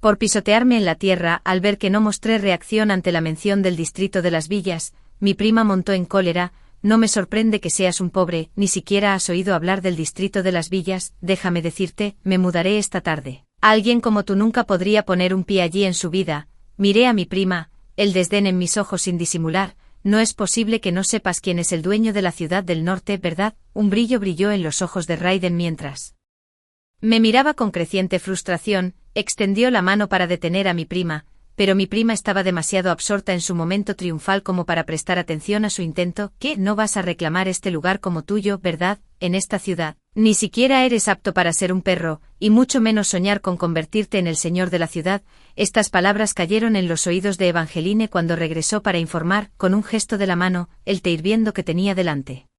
Speaker 1: por pisotearme en la tierra. Al ver que no mostré reacción ante la mención del distrito de las villas, mi prima montó en cólera. no me sorprende que seas un pobre, ni siquiera has oído hablar del distrito de las villas, déjame decirte, me mudaré esta tarde. Alguien como tú nunca podría poner un pie allí en su vida. Miré a mi prima, el desdén en mis ojos sin disimular. No es posible que no sepas quién es el dueño de la ciudad del norte, ¿verdad? Un brillo brilló en los ojos de Raiden mientras me miraba con creciente frustración. Extendió la mano para detener a mi prima, pero mi prima estaba demasiado absorta en su momento triunfal como para prestar atención a su intento. ¿Qué? No vas a reclamar este lugar como tuyo, ¿verdad? En esta ciudad, ni siquiera eres apto para ser un perro, y mucho menos soñar con convertirte en el señor de la ciudad. Estas palabras cayeron en los oídos de Evangeline cuando regresó para informar, con un gesto de la mano, el té hirviendo que tenía delante.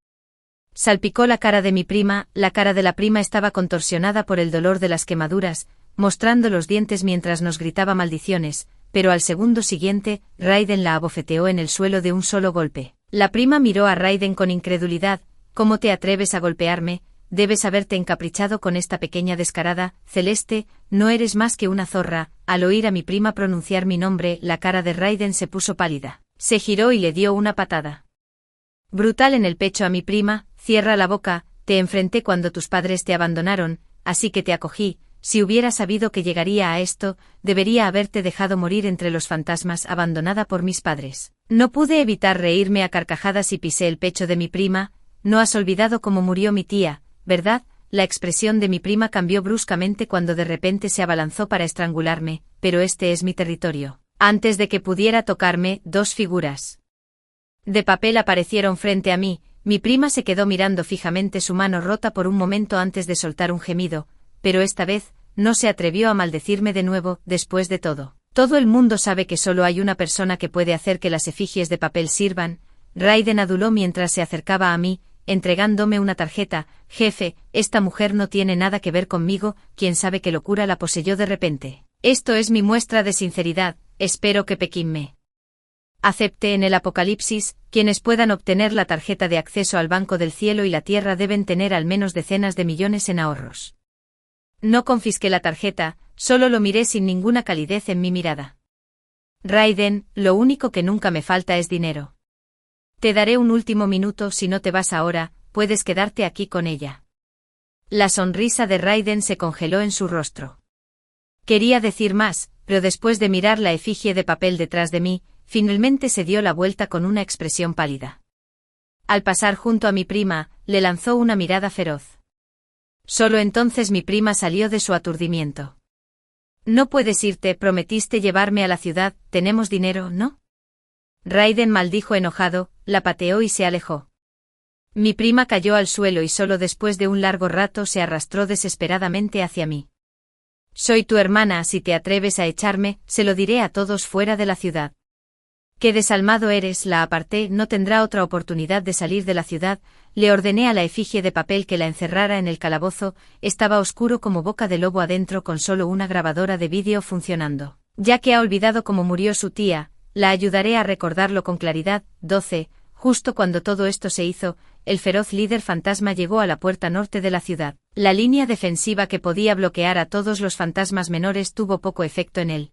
Speaker 1: Salpicó la cara de mi prima. La cara de la prima estaba contorsionada por el dolor de las quemaduras, mostrando los dientes mientras nos gritaba maldiciones, pero al segundo siguiente, Raiden la abofeteó en el suelo de un solo golpe. La prima miró a Raiden con incredulidad. ¿Cómo te atreves a golpearme? Debes haberte encaprichado con esta pequeña descarada, Celeste, no eres más que una zorra. Al oír a mi prima pronunciar mi nombre, la cara de Raiden se puso pálida. Se giró y le dio una patada brutal en el pecho a mi prima. Cierra la boca, te enfrenté cuando tus padres te abandonaron, así que te acogí. Si hubiera sabido que llegaría a esto, debería haberte dejado morir entre los fantasmas abandonada por mis padres. No pude evitar reírme a carcajadas y pisé el pecho de mi prima. No has olvidado cómo murió mi tía, ¿verdad? La expresión de mi prima cambió bruscamente cuando de repente se abalanzó para estrangularme, pero este es mi territorio. Antes de que pudiera tocarme, dos figuras de papel aparecieron frente a mí. Mi prima se quedó mirando fijamente su mano rota por un momento antes de soltar un gemido, pero esta vez, no se atrevió a maldecirme de nuevo. Después de todo, todo el mundo sabe que solo hay una persona que puede hacer que las efigies de papel sirvan. Raiden aduló mientras se acercaba a mí, entregándome una tarjeta. Jefe, esta mujer no tiene nada que ver conmigo. ¿Quién sabe qué locura la poseyó de repente? Esto es mi muestra de sinceridad. Espero que Pekín me acepte en el apocalipsis. Quienes puedan obtener la tarjeta de acceso al Banco del Cielo y la Tierra deben tener al menos decenas de millones en ahorros. No confisqué la tarjeta, solo lo miré sin ninguna calidez en mi mirada. Raiden, lo único que nunca me falta es dinero. Te daré un último minuto. Si no te vas ahora, puedes quedarte aquí con ella. La sonrisa de Raiden se congeló en su rostro. Quería decir más, pero después de mirar la efigie de papel detrás de mí, finalmente se dio la vuelta con una expresión pálida. Al pasar junto a mi prima, le lanzó una mirada feroz. Solo entonces mi prima salió de su aturdimiento. No puedes irte, prometiste llevarme a la ciudad, tenemos dinero, ¿no? Raiden maldijo enojado, la pateó y se alejó. Mi prima cayó al suelo y solo después de un largo rato se arrastró desesperadamente hacia mí. Soy tu hermana, si te atreves a echarme, se lo diré a todos fuera de la ciudad. Qué desalmado eres, la aparté, no tendrá otra oportunidad de salir de la ciudad. Le ordené a la efigie de papel que la encerrara en el calabozo. Estaba oscuro como boca de lobo adentro con solo una grabadora de vídeo funcionando. Ya que ha olvidado cómo murió su tía, la ayudaré a recordarlo con claridad. 12. Justo cuando todo esto se hizo, el feroz líder fantasma llegó a la puerta norte de la ciudad. La línea defensiva que podía bloquear a todos los fantasmas menores tuvo poco efecto en él.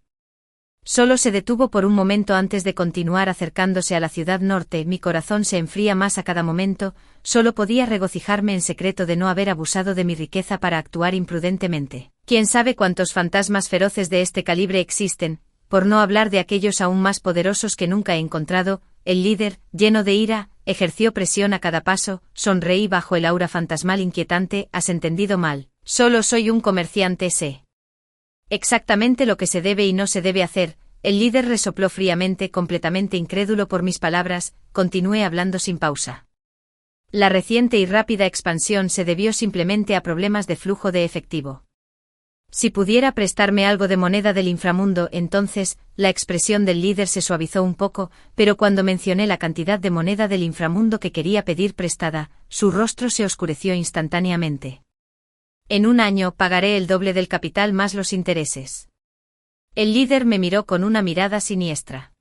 Speaker 1: Solo se detuvo por un momento antes de continuar acercándose a la ciudad norte. Mi corazón se enfría más a cada momento. Solo podía regocijarme en secreto de no haber abusado de mi riqueza para actuar imprudentemente. ¿Quién sabe cuántos fantasmas feroces de este calibre existen? Por no hablar de aquellos aún más poderosos que nunca he encontrado. El líder, lleno de ira, ejerció presión a cada paso. Sonreí bajo el aura fantasmal inquietante. Has entendido mal. Solo soy un comerciante, sé exactamente lo que se debe y no se debe hacer. El líder resopló fríamente, completamente incrédulo por mis palabras. Continué hablando sin pausa. La reciente y rápida expansión se debió simplemente a problemas de flujo de efectivo. Si pudiera prestarme algo de moneda del inframundo, entonces, la expresión del líder se suavizó un poco, pero cuando mencioné la cantidad de moneda del inframundo que quería pedir prestada, su rostro se oscureció instantáneamente. En un año pagaré el doble del capital más los intereses. El líder me miró con una mirada siniestra.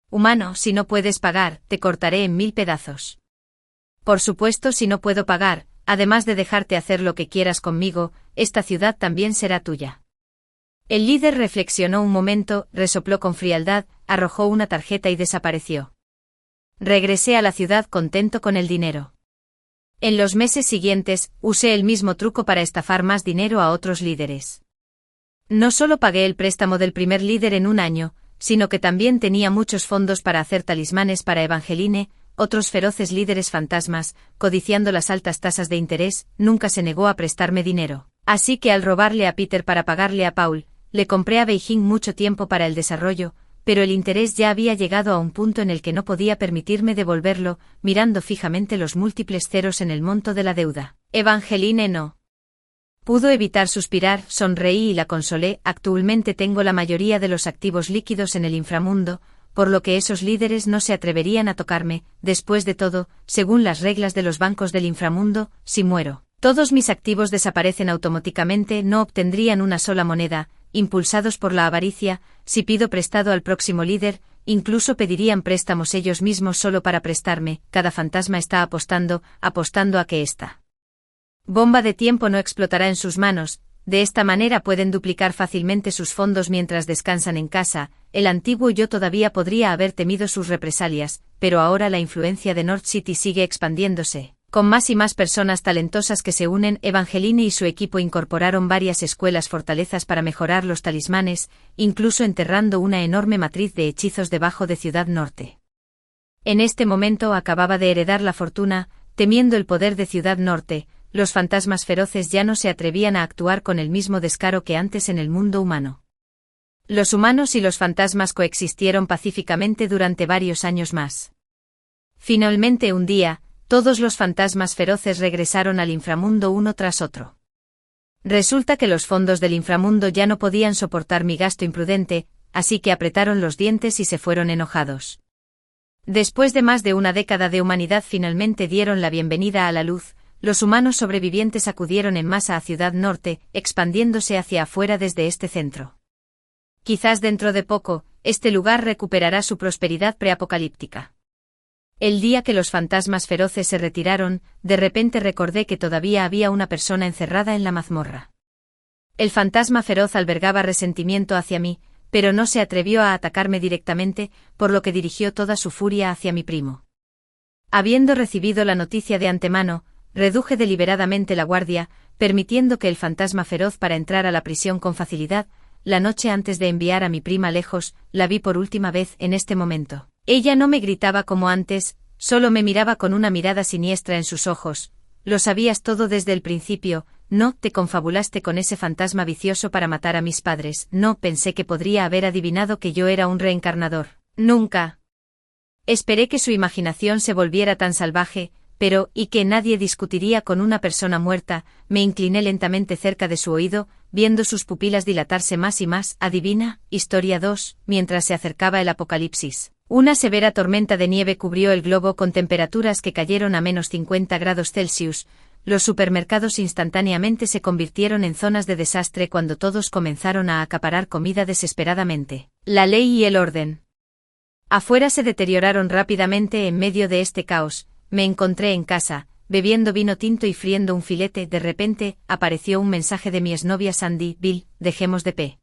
Speaker 1: Humano, si no puedes pagar, te cortaré en 1000 pedazos. Por supuesto, si no puedo pagar, además de dejarte hacer lo que quieras conmigo, esta ciudad también será tuya. El líder reflexionó un momento, resopló con frialdad, arrojó una tarjeta y desapareció. Regresé a la ciudad contento con el dinero. En los meses siguientes, usé el mismo truco para estafar más dinero a otros líderes. No solo pagué el préstamo del primer líder en un año, sino que también tenía muchos fondos para hacer talismanes para Evangeline. Otros feroces líderes fantasmas, codiciando las altas tasas de interés, nunca se negó a prestarme dinero. Así que al robarle a Peter para pagarle a Paul, le compré a Beijing mucho tiempo para el desarrollo, pero el interés ya había llegado a un punto en el que no podía permitirme devolverlo, mirando fijamente los múltiples ceros en el monto de la deuda. Evangeline no pudo evitar suspirar, sonreí y la consolé. Actualmente tengo la mayoría de los activos líquidos en el inframundo, por lo que esos líderes no se atreverían a tocarme. Después de todo, según las reglas de los bancos del inframundo, si muero, todos mis activos desaparecen automáticamente, no obtendrían una sola moneda. Impulsados por la avaricia, si pido prestado al próximo líder, incluso pedirían préstamos ellos mismos solo para prestarme. Cada fantasma está apostando a que esta bomba de tiempo no explotará en sus manos. De esta manera pueden duplicar fácilmente sus fondos mientras descansan en casa. El antiguo yo todavía podría haber temido sus represalias, pero ahora la influencia de North City sigue expandiéndose. Con más y más personas talentosas que se unen, Evangeline y su equipo incorporaron varias escuelas fortalezas para mejorar los talismanes, incluso enterrando una enorme matriz de hechizos debajo de Ciudad Norte. En este momento acababa de heredar la fortuna, temiendo el poder de Ciudad Norte. Los fantasmas feroces ya no se atrevían a actuar con el mismo descaro que antes en el mundo humano. Los humanos y los fantasmas coexistieron pacíficamente durante varios años más. Finalmente un día, todos los fantasmas feroces regresaron al inframundo uno tras otro. Resulta que los fondos del inframundo ya no podían soportar mi gasto imprudente, así que apretaron los dientes y se fueron enojados. Después de más de una década de humanidad finalmente dieron la bienvenida a la luz. Los humanos sobrevivientes acudieron en masa a Ciudad Norte, expandiéndose hacia afuera desde este centro. Quizás dentro de poco, este lugar recuperará su prosperidad preapocalíptica. El día que los fantasmas feroces se retiraron, de repente recordé que todavía había una persona encerrada en la mazmorra. El fantasma feroz albergaba resentimiento hacia mí, pero no se atrevió a atacarme directamente, por lo que dirigió toda su furia hacia mi primo. Habiendo recibido la noticia de antemano, reduje deliberadamente la guardia, permitiendo que el fantasma feroz para entrar a la prisión con facilidad. La noche antes de enviar a mi prima lejos, la vi por última vez en este momento. Ella no me gritaba como antes, solo me miraba con una mirada siniestra en sus ojos. Lo sabías todo desde el principio, no te confabulaste con ese fantasma vicioso para matar a mis padres. No pensé que podría haber adivinado que yo era un reencarnador. Nunca esperé que su imaginación se volviera tan salvaje. Pero, y que nadie discutiría con una persona muerta. Me incliné lentamente cerca de su oído, viendo sus pupilas dilatarse más y más. Adivina, historia 2, mientras se acercaba el apocalipsis. Una severa tormenta de nieve cubrió el globo con temperaturas que cayeron a menos 50 grados Celsius. Los supermercados instantáneamente se convirtieron en zonas de desastre cuando todos comenzaron a acaparar comida desesperadamente. La ley y el orden afuera se deterioraron rápidamente en medio de este caos. Me encontré en casa, bebiendo vino tinto y friendo un filete. De repente, apareció un mensaje de mi exnovia Sandy. Bill, dejemos de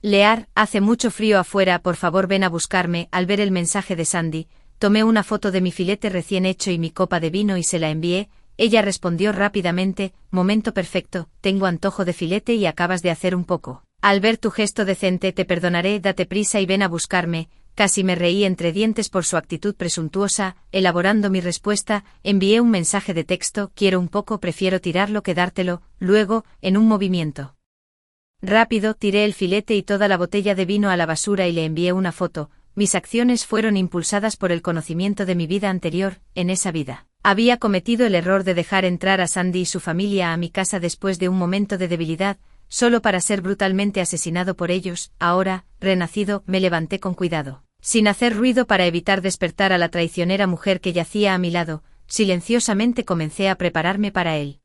Speaker 1: pelear, hace mucho frío afuera, por favor ven a buscarme. Al ver el mensaje de Sandy, tomé una foto de mi filete recién hecho y mi copa de vino y se la envié. Ella respondió rápidamente, momento perfecto, tengo antojo de filete y acabas de hacer un poco. Al ver tu gesto decente te perdonaré, date prisa y ven a buscarme. Casi me reí entre dientes por su actitud presuntuosa. Elaborando mi respuesta, envié un mensaje de texto, quiero un poco, prefiero tirarlo que dártelo. Luego, en un movimiento rápido, tiré el filete y toda la botella de vino a la basura y le envié una foto. Mis acciones fueron impulsadas por el conocimiento de mi vida anterior. En esa vida, había cometido el error de dejar entrar a Sandy y su familia a mi casa después de un momento de debilidad, solo para ser brutalmente asesinado por ellos. Ahora, renacido, me levanté con cuidado, sin hacer ruido para evitar despertar a la traicionera mujer que yacía a mi lado. Silenciosamente comencé a prepararme para el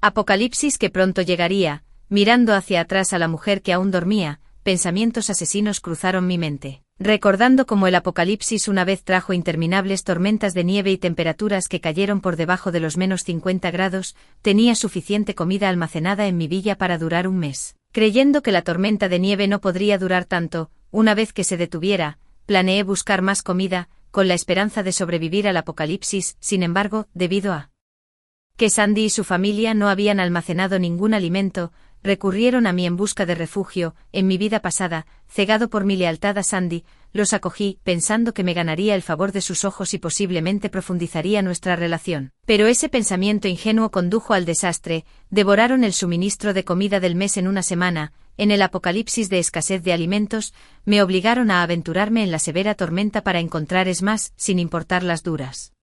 Speaker 1: apocalipsis que pronto llegaría. Mirando hacia atrás a la mujer que aún dormía, pensamientos asesinos cruzaron mi mente. Recordando cómo el apocalipsis una vez trajo interminables tormentas de nieve y temperaturas que cayeron por debajo de los menos 50 grados, tenía suficiente comida almacenada en mi villa para durar un mes. Creyendo que la tormenta de nieve no podría durar tanto, una vez que se detuviera, planeé buscar más comida. con la esperanza de sobrevivir al apocalipsis. Sin embargo, debido a que Sandy y su familia no habían almacenado ningún alimento, recurrieron a mí en busca de refugio. En mi vida pasada, cegado por mi lealtad a Sandy, los acogí, pensando que me ganaría el favor de sus ojos y posiblemente profundizaría nuestra relación. Pero ese pensamiento ingenuo condujo al desastre. Devoraron el suministro de comida del mes en una semana. En el apocalipsis de escasez de alimentos, me obligaron a aventurarme en la severa tormenta para encontrar más, sin importar las duras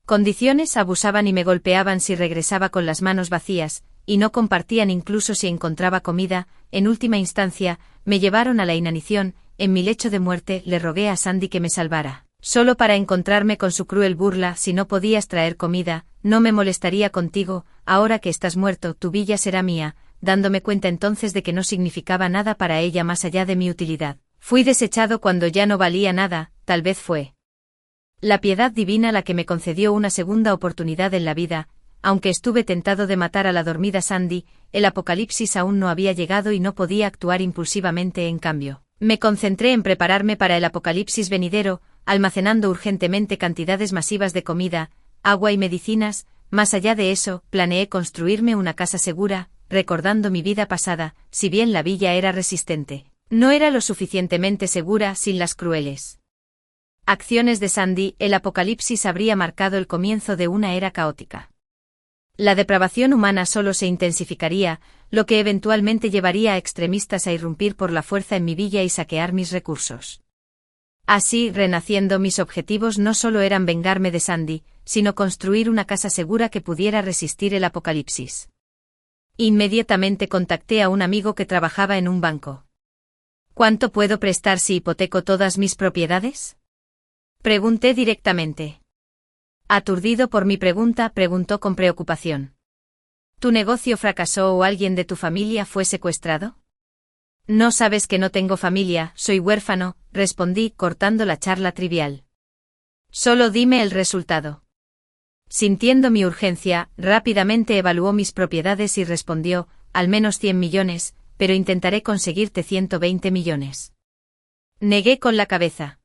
Speaker 1: condiciones. Abusaban y me golpeaban si regresaba con las manos vacías, y no compartían incluso si encontraba comida. En última instancia, me llevaron a la inanición. En mi lecho de muerte le rogué a Sandy que me salvara, solo para encontrarme con su cruel burla: si no podías traer comida, no me molestaría contigo, ahora que estás muerto, tu villa será mía, dándome cuenta entonces de que no significaba nada para ella más allá de mi utilidad. Fui desechado cuando ya no valía nada. Tal vez fue la piedad divina la que me concedió una segunda oportunidad en la vida. Aunque estuve tentado de matar a la dormida Sandy, el apocalipsis aún no había llegado y no podía actuar impulsivamente. En cambio, me concentré en prepararme para el apocalipsis venidero, almacenando urgentemente cantidades masivas de comida, agua y medicinas. Más allá de eso, planeé construirme una casa segura, recordando mi vida pasada. Si bien la villa era resistente, no era lo suficientemente segura sin las crueles acciones de Sandy. El apocalipsis habría marcado el comienzo de una era caótica. La depravación humana solo se intensificaría, lo que eventualmente llevaría a extremistas a irrumpir por la fuerza en mi villa y saquear mis recursos. Así, renaciendo, mis objetivos no solo eran vengarme de Sandy, sino construir una casa segura que pudiera resistir el apocalipsis. Inmediatamente contacté a un amigo que trabajaba en un banco. ¿Cuánto puedo prestar si hipoteco todas mis propiedades?, pregunté directamente. Aturdido por mi pregunta, preguntó con preocupación. ¿Tu negocio fracasó o alguien de tu familia fue secuestrado? No sabes que no tengo familia, soy huérfano, respondí, cortando la charla trivial. Solo dime el resultado. Sintiendo mi urgencia, rápidamente evaluó mis propiedades y respondió: al menos 100 millones, pero intentaré conseguirte 120 millones. Negué con la cabeza.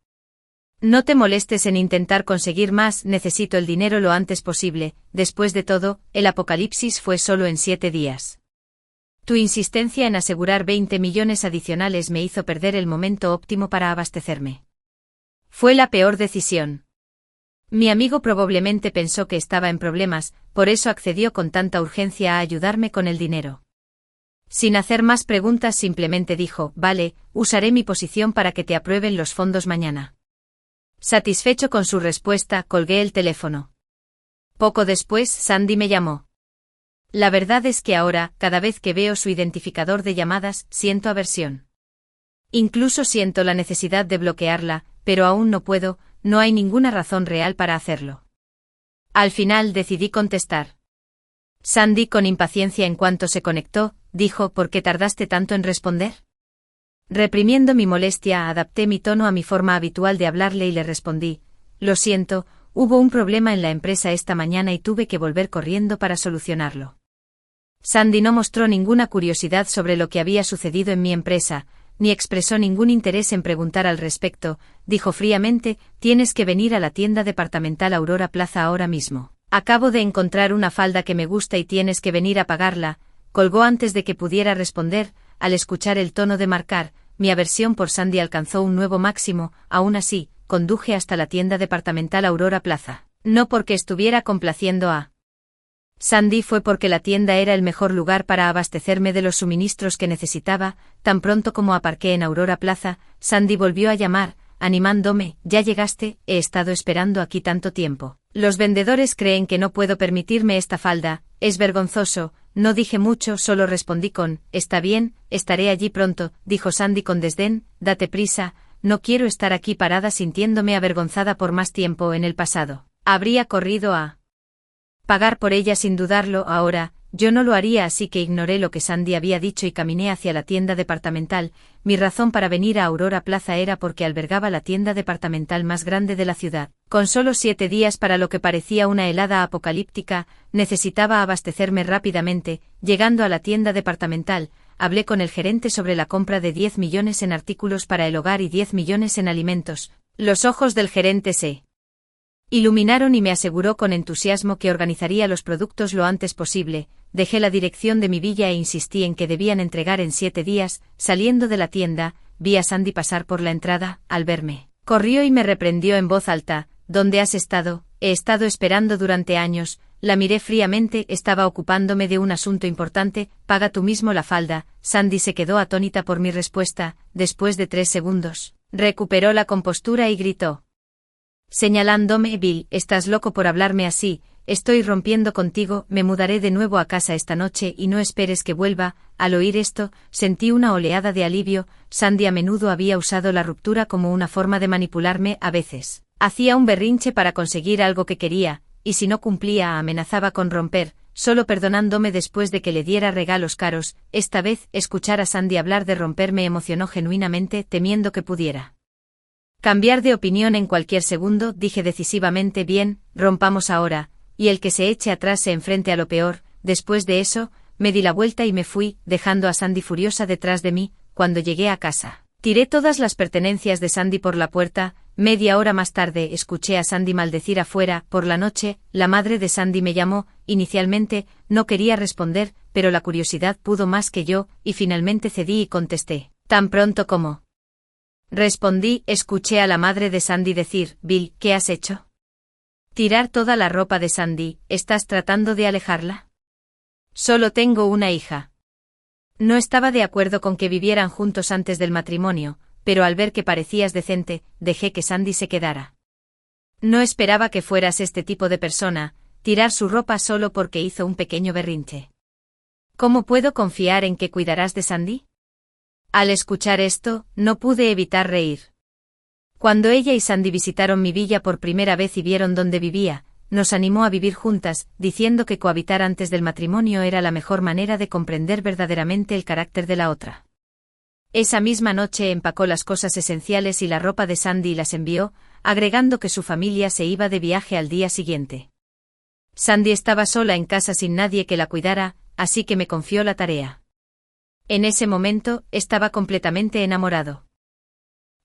Speaker 1: No te molestes en intentar conseguir más, necesito el dinero lo antes posible. Después de todo, el apocalipsis fue solo en 7 días. Tu insistencia en asegurar 20 millones adicionales me hizo perder el momento óptimo para abastecerme. Fue la peor decisión. Mi amigo probablemente pensó que estaba en problemas, por eso accedió con tanta urgencia a ayudarme con el dinero. Sin hacer más preguntas, simplemente dijo: vale, usaré mi posición para que te aprueben los fondos mañana. Satisfecho con su respuesta, colgué el teléfono. Poco después, Sandy me llamó. La verdad es que ahora, cada vez que veo su identificador de llamadas, siento aversión. Incluso siento la necesidad de bloquearla, pero aún no puedo, no hay ninguna razón real para hacerlo. Al final decidí contestar. Sandy, con impaciencia en cuanto se conectó, dijo: ¿por qué tardaste tanto en responder? Reprimiendo mi molestia, adapté mi tono a mi forma habitual de hablarle y le respondí: lo siento, hubo un problema en la empresa esta mañana y tuve que volver corriendo para solucionarlo. Sandy no mostró ninguna curiosidad sobre lo que había sucedido en mi empresa, ni expresó ningún interés en preguntar al respecto. Dijo fríamente: tienes que venir a la tienda departamental Aurora Plaza ahora mismo. Acabo de encontrar una falda que me gusta y tienes que venir a pagarla. Colgó antes de que pudiera responder. Al escuchar el tono de marcar, mi aversión por Sandy alcanzó un nuevo máximo. Aún así, conduje hasta la tienda departamental Aurora Plaza. No porque estuviera complaciendo a Sandy, fue porque la tienda era el mejor lugar para abastecerme de los suministros que necesitaba. Tan pronto como aparqué en Aurora Plaza, Sandy volvió a llamar, animándome: ya llegaste, he estado esperando aquí tanto tiempo. Los vendedores creen que no puedo permitirme esta falda, es vergonzoso. No dije mucho, solo respondí con: está bien, estaré allí pronto, dijo Sandy con desdén: date prisa, no quiero estar aquí parada sintiéndome avergonzada por más tiempo. En el pasado, habría corrido a pagar por ella sin dudarlo. Ahora, yo no lo haría, así que ignoré lo que Sandy había dicho y caminé hacia la tienda departamental. Mi razón para venir a Aurora Plaza era porque albergaba la tienda departamental más grande de la ciudad. Con solo 7 días para lo que parecía una helada apocalíptica, necesitaba abastecerme rápidamente. Llegando a la tienda departamental, hablé con el gerente sobre la compra de 10 millones en artículos para el hogar y 10 millones en alimentos. Los ojos del gerente se iluminaron y me aseguró con entusiasmo que organizaría los productos lo antes posible. Dejé la dirección de mi villa e insistí en que debían entregar en 7 días. Saliendo de la tienda, vi a Sandy pasar por la entrada. Al verme, corrió y me reprendió en voz alta. ¿Dónde has estado? He estado esperando durante años. La miré fríamente. Estaba ocupándome de un asunto importante. Paga tú mismo la falda. Sandy se quedó atónita por mi respuesta. Después de 3 segundos, recuperó la compostura y gritó, señalándome: Bill, estás loco por hablarme así. Estoy rompiendo contigo. Me mudaré de nuevo a casa esta noche y no esperes que vuelva. Al oír esto, sentí una oleada de alivio. Sandy a menudo había usado la ruptura como una forma de manipularme. A veces hacía un berrinche para conseguir algo que quería, y si no cumplía amenazaba con romper, solo perdonándome después de que le diera regalos caros. Esta vez, escuchar a Sandy hablar de romper me emocionó genuinamente, temiendo que pudiera cambiar de opinión en cualquier segundo. Dije decisivamente: bien, rompamos ahora, y el que se eche atrás se enfrente a lo peor. Después de eso, me di la vuelta y me fui, dejando a Sandy furiosa detrás de mí. Cuando llegué a casa, tiré todas las pertenencias de Sandy por la puerta. Media hora más tarde escuché a Sandy maldecir afuera. Por la noche, la madre de Sandy me llamó. Inicialmente, no quería responder, pero la curiosidad pudo más que yo, y finalmente cedí y contesté. Tan pronto como respondí, escuché a la madre de Sandy decir: Bill, ¿qué has hecho? Tirar toda la ropa de Sandy. ¿Estás tratando de alejarla? Solo tengo una hija. No estaba de acuerdo con que vivieran juntos antes del matrimonio, pero al ver que parecías decente, dejé que Sandy se quedara. No esperaba que fueras este tipo de persona, tirar su ropa solo porque hizo un pequeño berrinche. ¿Cómo puedo confiar en que cuidarás de Sandy? Al escuchar esto, no pude evitar reír. Cuando ella y Sandy visitaron mi villa por primera vez y vieron dónde vivía, nos animó a vivir juntas, diciendo que cohabitar antes del matrimonio era la mejor manera de comprender verdaderamente el carácter de la otra. Esa misma noche empacó las cosas esenciales y la ropa de Sandy y las envió, agregando que su familia se iba de viaje al día siguiente. Sandy estaba sola en casa sin nadie que la cuidara, así que me confió la tarea. En ese momento, estaba completamente enamorado.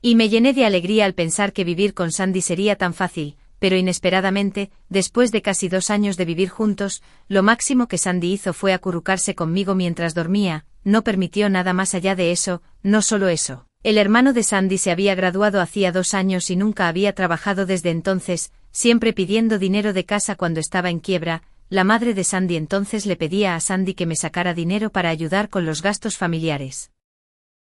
Speaker 1: Y me llené de alegría al pensar que vivir con Sandy sería tan fácil, pero inesperadamente, después de casi 2 años de vivir juntos, lo máximo que Sandy hizo fue acurrucarse conmigo mientras dormía. No permitió nada más allá de eso. No solo eso, el hermano de Sandy se había graduado hacía 2 años y nunca había trabajado desde entonces, siempre pidiendo dinero de casa cuando estaba en quiebra. La madre de Sandy entonces le pedía a Sandy que me sacara dinero para ayudar con los gastos familiares.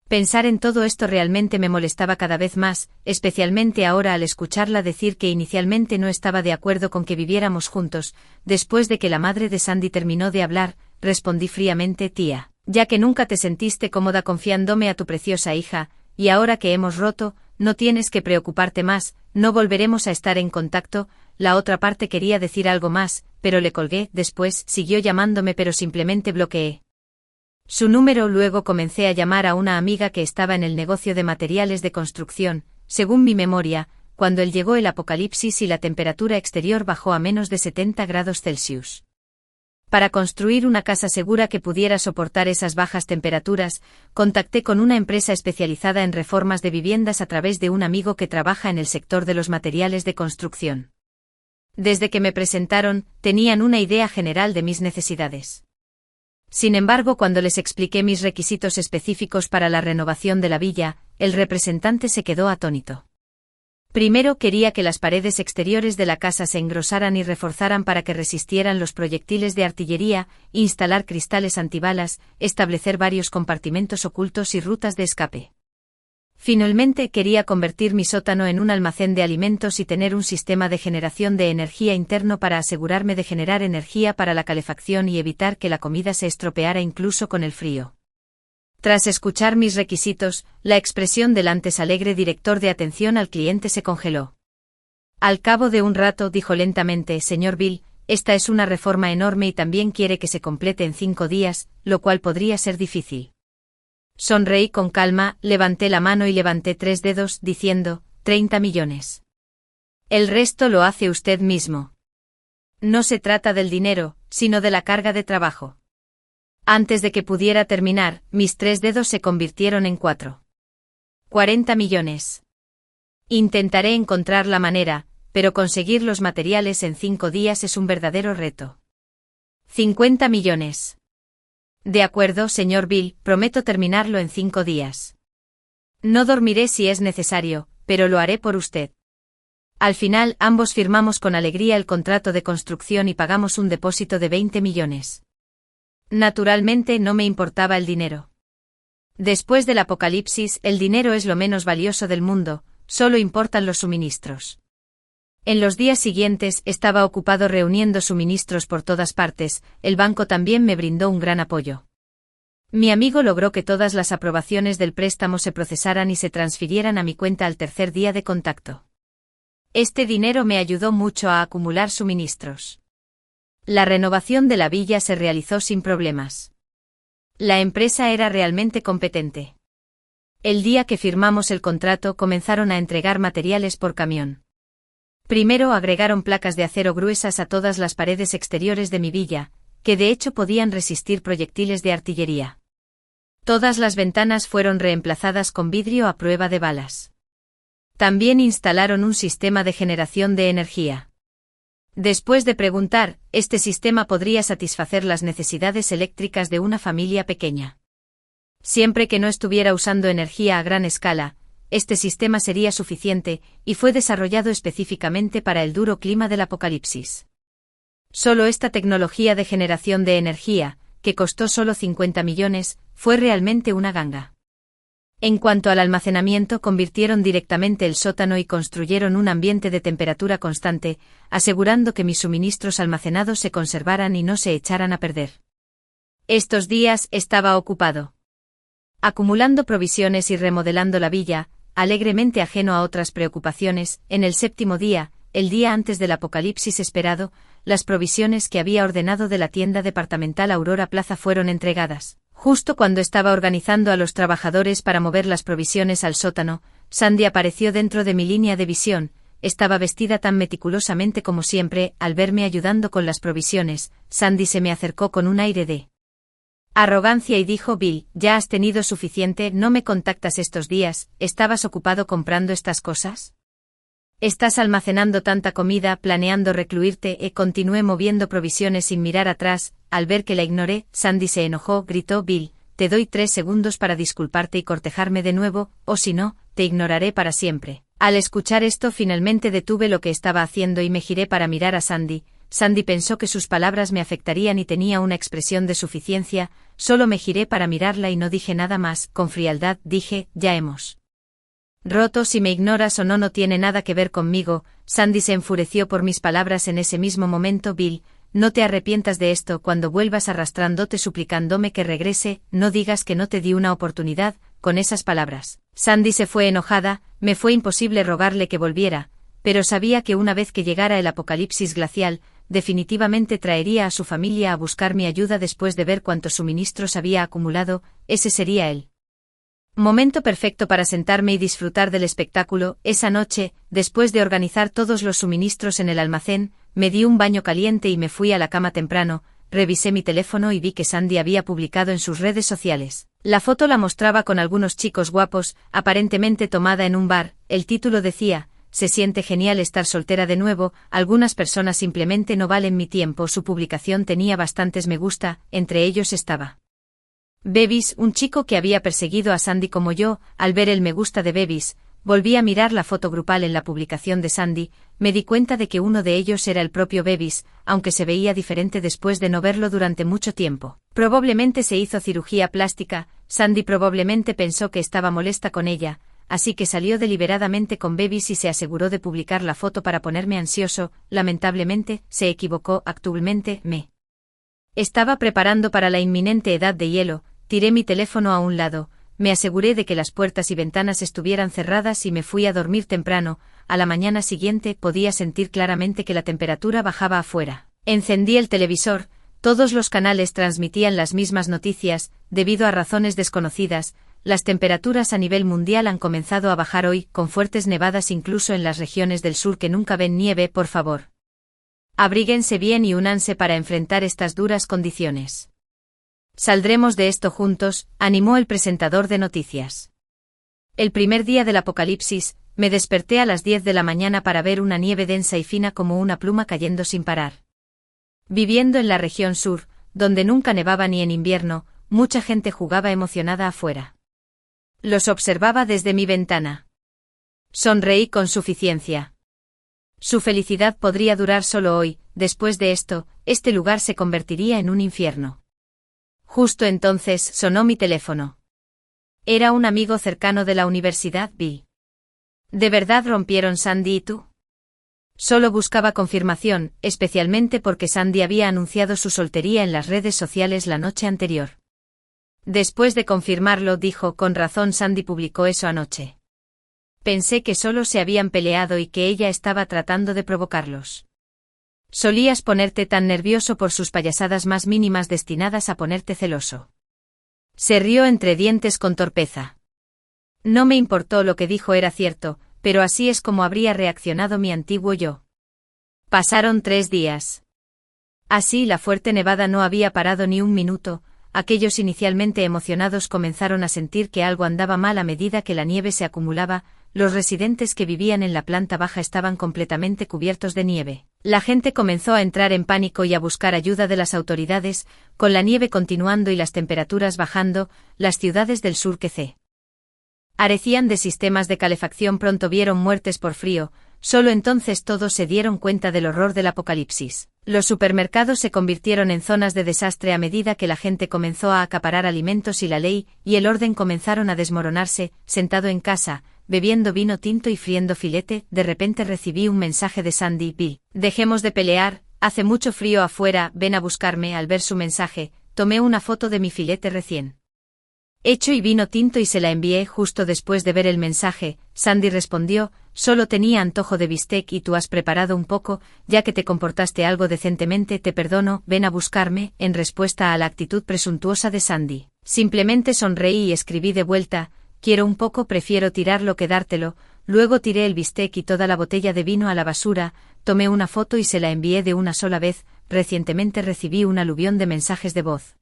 Speaker 1: Pensar en todo esto realmente me molestaba cada vez más, especialmente ahora al escucharla decir que inicialmente no estaba de acuerdo con que viviéramos juntos. Después de que la madre de Sandy terminó de hablar, respondí fríamente: tía, ya que nunca te sentiste cómoda confiándome a tu preciosa hija, y ahora que hemos roto, no tienes que preocuparte más, no volveremos a estar en contacto. La otra parte quería decir algo más, pero le colgué. Después siguió llamándome, pero simplemente bloqueé su número. Luego comencé a llamar a una amiga que estaba en el negocio de materiales de construcción. Según mi memoria, cuando él llegó el apocalipsis y la temperatura exterior bajó a menos de 70 grados Celsius. Para construir una casa segura que pudiera soportar esas bajas temperaturas, contacté con una empresa especializada en reformas de viviendas a través de un amigo que trabaja en el sector de los materiales de construcción. Desde que me presentaron, tenían una idea general de mis necesidades. Sin embargo, cuando les expliqué mis requisitos específicos para la renovación de la villa, el representante se quedó atónito. Primero, quería que las paredes exteriores de la casa se engrosaran y reforzaran para que resistieran los proyectiles de artillería, instalar cristales antibalas, establecer varios compartimentos ocultos y rutas de escape. Finalmente, quería convertir mi sótano en un almacén de alimentos y tener un sistema de generación de energía interno para asegurarme de generar energía para la calefacción y evitar que la comida se estropeara incluso con el frío. Tras escuchar mis requisitos, la expresión del antes alegre director de atención al cliente se congeló. Al cabo de un rato dijo lentamente: señor Bill, esta es una reforma enorme y también quiere que se complete en 5 días, lo cual podría ser difícil. Sonreí con calma, levanté la mano y levanté 3 dedos, diciendo: 30 millones. El resto lo hace usted mismo. No se trata del dinero, sino de la carga de trabajo. Antes de que pudiera terminar, mis 3 dedos se convirtieron en 4. 40 millones. Intentaré encontrar la manera, pero conseguir los materiales en 5 días es un verdadero reto. 50 millones. De acuerdo, señor Bill, prometo terminarlo en 5 días. No dormiré si es necesario, pero lo haré por usted. Al final, ambos firmamos con alegría el contrato de construcción y pagamos un depósito de 20 millones. Naturalmente no me importaba el dinero. Después del apocalipsis, el dinero es lo menos valioso del mundo, solo importan los suministros. En los días siguientes estaba ocupado reuniendo suministros por todas partes, el banco también me brindó un gran apoyo. Mi amigo logró que todas las aprobaciones del préstamo se procesaran y se transfirieran a mi cuenta al tercer día de contacto. Este dinero me ayudó mucho a acumular suministros. La renovación de la villa se realizó sin problemas. La empresa era realmente competente. El día que firmamos el contrato comenzaron a entregar materiales por camión. Primero agregaron placas de acero gruesas a todas las paredes exteriores de mi villa, que de hecho podían resistir proyectiles de artillería. Todas las ventanas fueron reemplazadas con vidrio a prueba de balas. También instalaron un sistema de generación de energía. Después de preguntar, este sistema podría satisfacer las necesidades eléctricas de una familia pequeña. Siempre que no estuviera usando energía a gran escala, este sistema sería suficiente, y fue desarrollado específicamente para el duro clima del apocalipsis. Solo esta tecnología de generación de energía, que costó solo 50 millones, fue realmente una ganga. En cuanto al almacenamiento, convirtieron directamente el sótano y construyeron un ambiente de temperatura constante, asegurando que mis suministros almacenados se conservaran y no se echaran a perder. Estos días estaba ocupado acumulando provisiones y remodelando la villa, alegremente ajeno a otras preocupaciones. En el 7º día, el día antes del apocalipsis esperado, las provisiones que había ordenado de la tienda departamental Aurora Plaza fueron entregadas. Justo cuando estaba organizando a los trabajadores para mover las provisiones al sótano, Sandy apareció dentro de mi línea de visión. Estaba vestida tan meticulosamente como siempre. Al verme ayudando con las provisiones, Sandy se me acercó con un aire de arrogancia y dijo: Bill, ya has tenido suficiente, no me contactas estos días, ¿estabas ocupado comprando estas cosas? Estás almacenando tanta comida, planeando recluirte. Continué moviendo provisiones sin mirar atrás. Al ver que la ignoré, Sandy se enojó, gritó: Bill, te doy 3 segundos para disculparte y cortejarme de nuevo, o si no, te ignoraré para siempre. Al escuchar esto, finalmente detuve lo que estaba haciendo y me giré para mirar a Sandy. Sandy pensó que sus palabras me afectarían y tenía una expresión de suficiencia. Solo me giré para mirarla y no dije nada más. Con frialdad dije: ya hemos roto. Si me ignoras o no, no tiene nada que ver conmigo. Sandy se enfureció por mis palabras en ese mismo momento. Bill, no te arrepientas de esto. Cuando vuelvas arrastrándote suplicándome que regrese, no digas que no te di una oportunidad. Con esas palabras, Sandy se fue enojada. Me fue imposible rogarle que volviera, pero sabía que una vez que llegara el apocalipsis glacial, definitivamente traería a su familia a buscar mi ayuda. Después de ver cuántos suministros había acumulado, ese sería el momento perfecto para sentarme y disfrutar del espectáculo. Esa noche, después de organizar todos los suministros en el almacén, me di un baño caliente y me fui a la cama temprano. Revisé mi teléfono y vi que Sandy había publicado en sus redes sociales. La foto la mostraba con algunos chicos guapos, aparentemente tomada en un bar. El título decía: se siente genial estar soltera de nuevo, algunas personas simplemente no valen mi tiempo. Su publicación tenía bastantes me gusta, entre ellos estaba Bevis, un chico que había perseguido a Sandy como yo. Al ver el me gusta de Bevis, volví a mirar la foto grupal en la publicación de Sandy. Me di cuenta de que uno de ellos era el propio Bevis, aunque se veía diferente después de no verlo durante mucho tiempo. Probablemente se hizo cirugía plástica. Sandy probablemente pensó que estaba molesta con ella, así que salió deliberadamente con Bevis y se aseguró de publicar la foto para ponerme ansioso. Lamentablemente, se equivocó. Actualmente me estaba preparando para la inminente edad de hielo. Tiré mi teléfono a un lado, me aseguré de que las puertas y ventanas estuvieran cerradas y me fui a dormir temprano. A la mañana siguiente podía sentir claramente que la temperatura bajaba afuera. Encendí el televisor. Todos los canales transmitían las mismas noticias. Debido a razones desconocidas, las temperaturas a nivel mundial han comenzado a bajar hoy, con fuertes nevadas incluso en las regiones del sur que nunca ven nieve. Por favor, abríguense bien y únanse para enfrentar estas duras condiciones. Saldremos de esto juntos, animó el presentador de noticias. El primer día del apocalipsis, Me desperté a las 10 de la mañana para ver una nieve densa y fina como una pluma cayendo sin parar. Viviendo en la región sur, donde nunca nevaba ni en invierno, mucha gente jugaba emocionada afuera. Los observaba desde mi ventana. Sonreí con suficiencia. Su felicidad podría durar solo hoy, después de esto, este lugar se convertiría en un infierno. Justo entonces sonó mi teléfono. Era un amigo cercano de la universidad, Vi. ¿De verdad rompieron Sandy y tú? Solo buscaba confirmación, especialmente porque Sandy había anunciado su soltería en las redes sociales la noche anterior. Después de confirmarlo, dijo, con razón Sandy publicó eso anoche. Pensé que solo se habían peleado y que ella estaba tratando de provocarlos. Solías ponerte tan nervioso por sus payasadas más mínimas destinadas a ponerte celoso. Se rió entre dientes con torpeza. No me importó, lo que dijo era cierto, pero así es como habría reaccionado mi antiguo yo. Pasaron 3 días. Así la fuerte nevada no había parado ni un minuto. Aquellos inicialmente emocionados comenzaron a sentir que algo andaba mal a medida que la nieve se acumulaba. Los residentes que vivían en la planta baja estaban completamente cubiertos de nieve. La gente comenzó a entrar en pánico y a buscar ayuda de las autoridades. Con la nieve continuando y las temperaturas bajando, las ciudades del sur que carecían de sistemas de calefacción pronto vieron muertes por frío. Solo entonces todos se dieron cuenta del horror del apocalipsis. Los supermercados se convirtieron en zonas de desastre a medida que la gente comenzó a acaparar alimentos y la ley y el orden comenzaron a desmoronarse. Sentado en casa, bebiendo vino tinto y friendo filete, de repente recibí un mensaje de Sandy. Vi. Dejemos de pelear, hace mucho frío afuera, ven a buscarme. Al ver su mensaje, tomé una foto de mi filete recién hecho y vino tinto y se la envié. Justo después de ver el mensaje, Sandy respondió, solo tenía antojo de bistec y tú has preparado un poco, ya que te comportaste algo decentemente, te perdono, ven a buscarme. En respuesta a la actitud presuntuosa de Sandy, simplemente sonreí y escribí de vuelta, quiero un poco, prefiero tirarlo que dártelo. Luego tiré el bistec y toda la botella de vino a la basura, tomé una foto y se la envié de una sola vez. Recientemente recibí un aluvión de mensajes de voz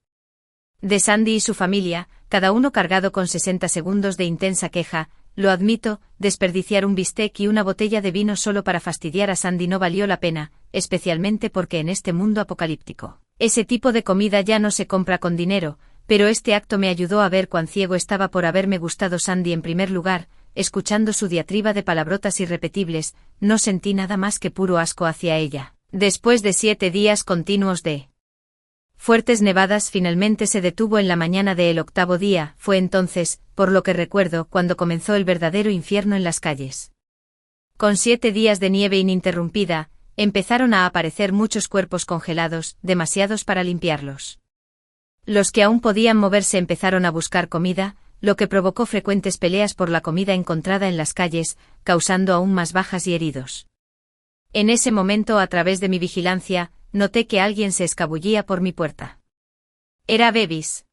Speaker 1: de Sandy y su familia, cada uno cargado con 60 segundos de intensa queja. Lo admito, desperdiciar un bistec y una botella de vino solo para fastidiar a Sandy no valió la pena, especialmente porque en este mundo apocalíptico, ese tipo de comida ya no se compra con dinero, pero este acto me ayudó a ver cuán ciego estaba por haberme gustado Sandy. En primer lugar, escuchando su diatriba de palabrotas irrepetibles, no sentí nada más que puro asco hacia ella. Después de 7 días continuos de fuertes nevadas, finalmente se detuvo en la mañana del 8º día. Fue entonces, por lo que recuerdo, cuando comenzó el verdadero infierno en las calles. Con 7 días de nieve ininterrumpida, empezaron a aparecer muchos cuerpos congelados, demasiados para limpiarlos. Los que aún podían moverse empezaron a buscar comida, lo que provocó frecuentes peleas por la comida encontrada en las calles, causando aún más bajas y heridos. En ese momento, a través de mi vigilancia, noté que alguien se escabullía por mi puerta. Era Bevis.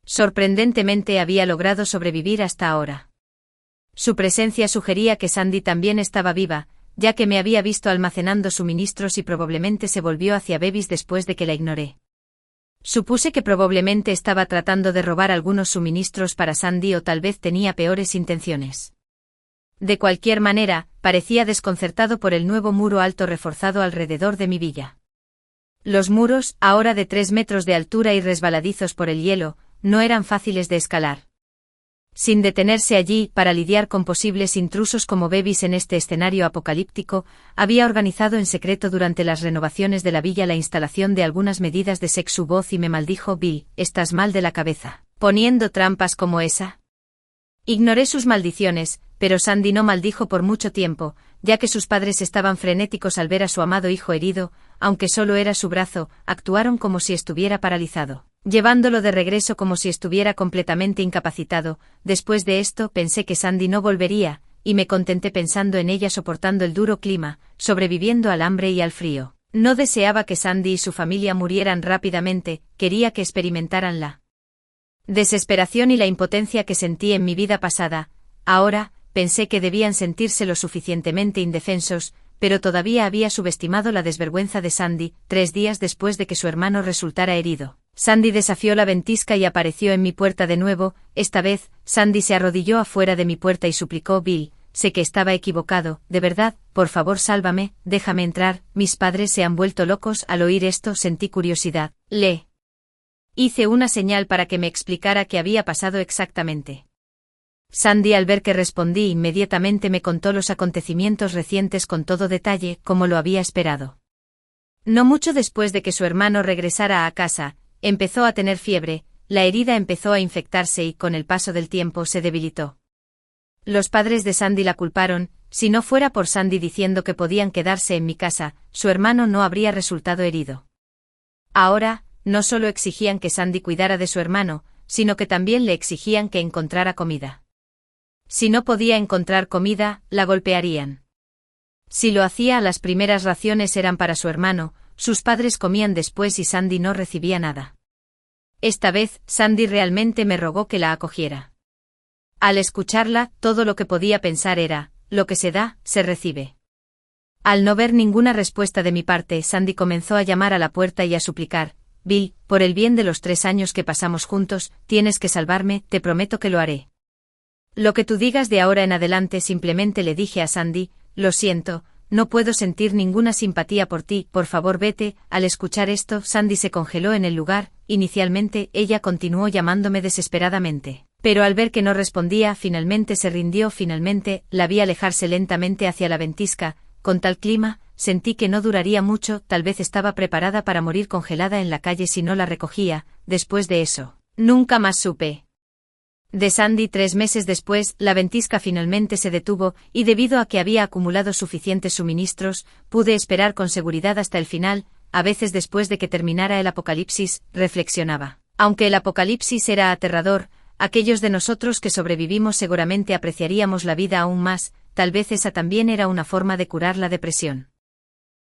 Speaker 1: Sorprendentemente había logrado sobrevivir hasta ahora. Su presencia sugería que Sandy también estaba viva, ya que me había visto almacenando suministros y probablemente se volvió hacia Bevis después de que la ignoré. Supuse que probablemente estaba tratando de robar algunos suministros para Sandy o tal vez tenía peores intenciones. De cualquier manera, parecía desconcertado por el nuevo muro alto reforzado alrededor de mi villa. Los muros, ahora de 3 metros de altura y resbaladizos por el hielo, no eran fáciles de escalar. Sin detenerse allí para lidiar con posibles intrusos como Bevis en este escenario apocalíptico, había organizado en secreto durante las renovaciones de la villa la instalación de algunas medidas de su voz y me maldijo. Bill, estás mal de la cabeza, poniendo trampas como esa. Ignoré sus maldiciones, pero Sandy no maldijo por mucho tiempo, ya que sus padres estaban frenéticos al ver a su amado hijo herido, aunque solo era su brazo, actuaron como si estuviera paralizado, llevándolo de regreso como si estuviera completamente incapacitado. Después de esto pensé que Sandy no volvería, y me contenté pensando en ella soportando el duro clima, sobreviviendo al hambre y al frío. No deseaba que Sandy y su familia murieran rápidamente, quería que experimentaran la desesperación y la impotencia que sentí en mi vida pasada. Ahora, pensé que debían sentirse lo suficientemente indefensos, pero todavía había subestimado la desvergüenza de Sandy. 3 días después de que su hermano resultara herido, Sandy desafió la ventisca y apareció en mi puerta de nuevo. Esta vez, Sandy se arrodilló afuera de mi puerta y suplicó: Bill, sé que estaba equivocado, de verdad, por favor sálvame, déjame entrar, mis padres se han vuelto locos. Al oír esto sentí curiosidad. Le hice una señal para que me explicara qué había pasado exactamente. Sandy, al ver que respondí inmediatamente, me contó los acontecimientos recientes con todo detalle, como lo había esperado. No mucho después de que su hermano regresara a casa, empezó a tener fiebre, la herida empezó a infectarse y con el paso del tiempo se debilitó. Los padres de Sandy la culparon. Si no fuera por Sandy diciendo que podían quedarse en mi casa, su hermano no habría resultado herido. Ahora, no solo exigían que Sandy cuidara de su hermano, sino que también le exigían que encontrara comida. Si no podía encontrar comida, la golpearían. Si lo hacía, las primeras raciones eran para su hermano, sus padres comían después y Sandy no recibía nada. Esta vez, Sandy realmente me rogó que la acogiera. Al escucharla, todo lo que podía pensar era, lo que se da, se recibe. Al no ver ninguna respuesta de mi parte, Sandy comenzó a llamar a la puerta y a suplicar: Bill, por el bien de los 3 años que pasamos juntos, tienes que salvarme, te prometo que lo haré. Lo que tú digas de ahora en adelante. Simplemente le dije a Sandy: lo siento, no puedo sentir ninguna simpatía por ti, por favor vete. Al escuchar esto, Sandy se congeló en el lugar. Inicialmente, ella continuó llamándome desesperadamente, pero al ver que no respondía, finalmente se rindió. Finalmente, la vi alejarse lentamente hacia la ventisca. Con tal clima, sentí que no duraría mucho, tal vez estaba preparada para morir congelada en la calle si no la recogía. Después de eso, nunca más supe de Sandy. 3 meses después, la ventisca finalmente se detuvo, y debido a que había acumulado suficientes suministros, pude esperar con seguridad hasta el final. A veces después de que terminara el apocalipsis, reflexionaba. Aunque el apocalipsis era aterrador, aquellos de nosotros que sobrevivimos seguramente apreciaríamos la vida aún más. Tal vez esa también era una forma de curar la depresión.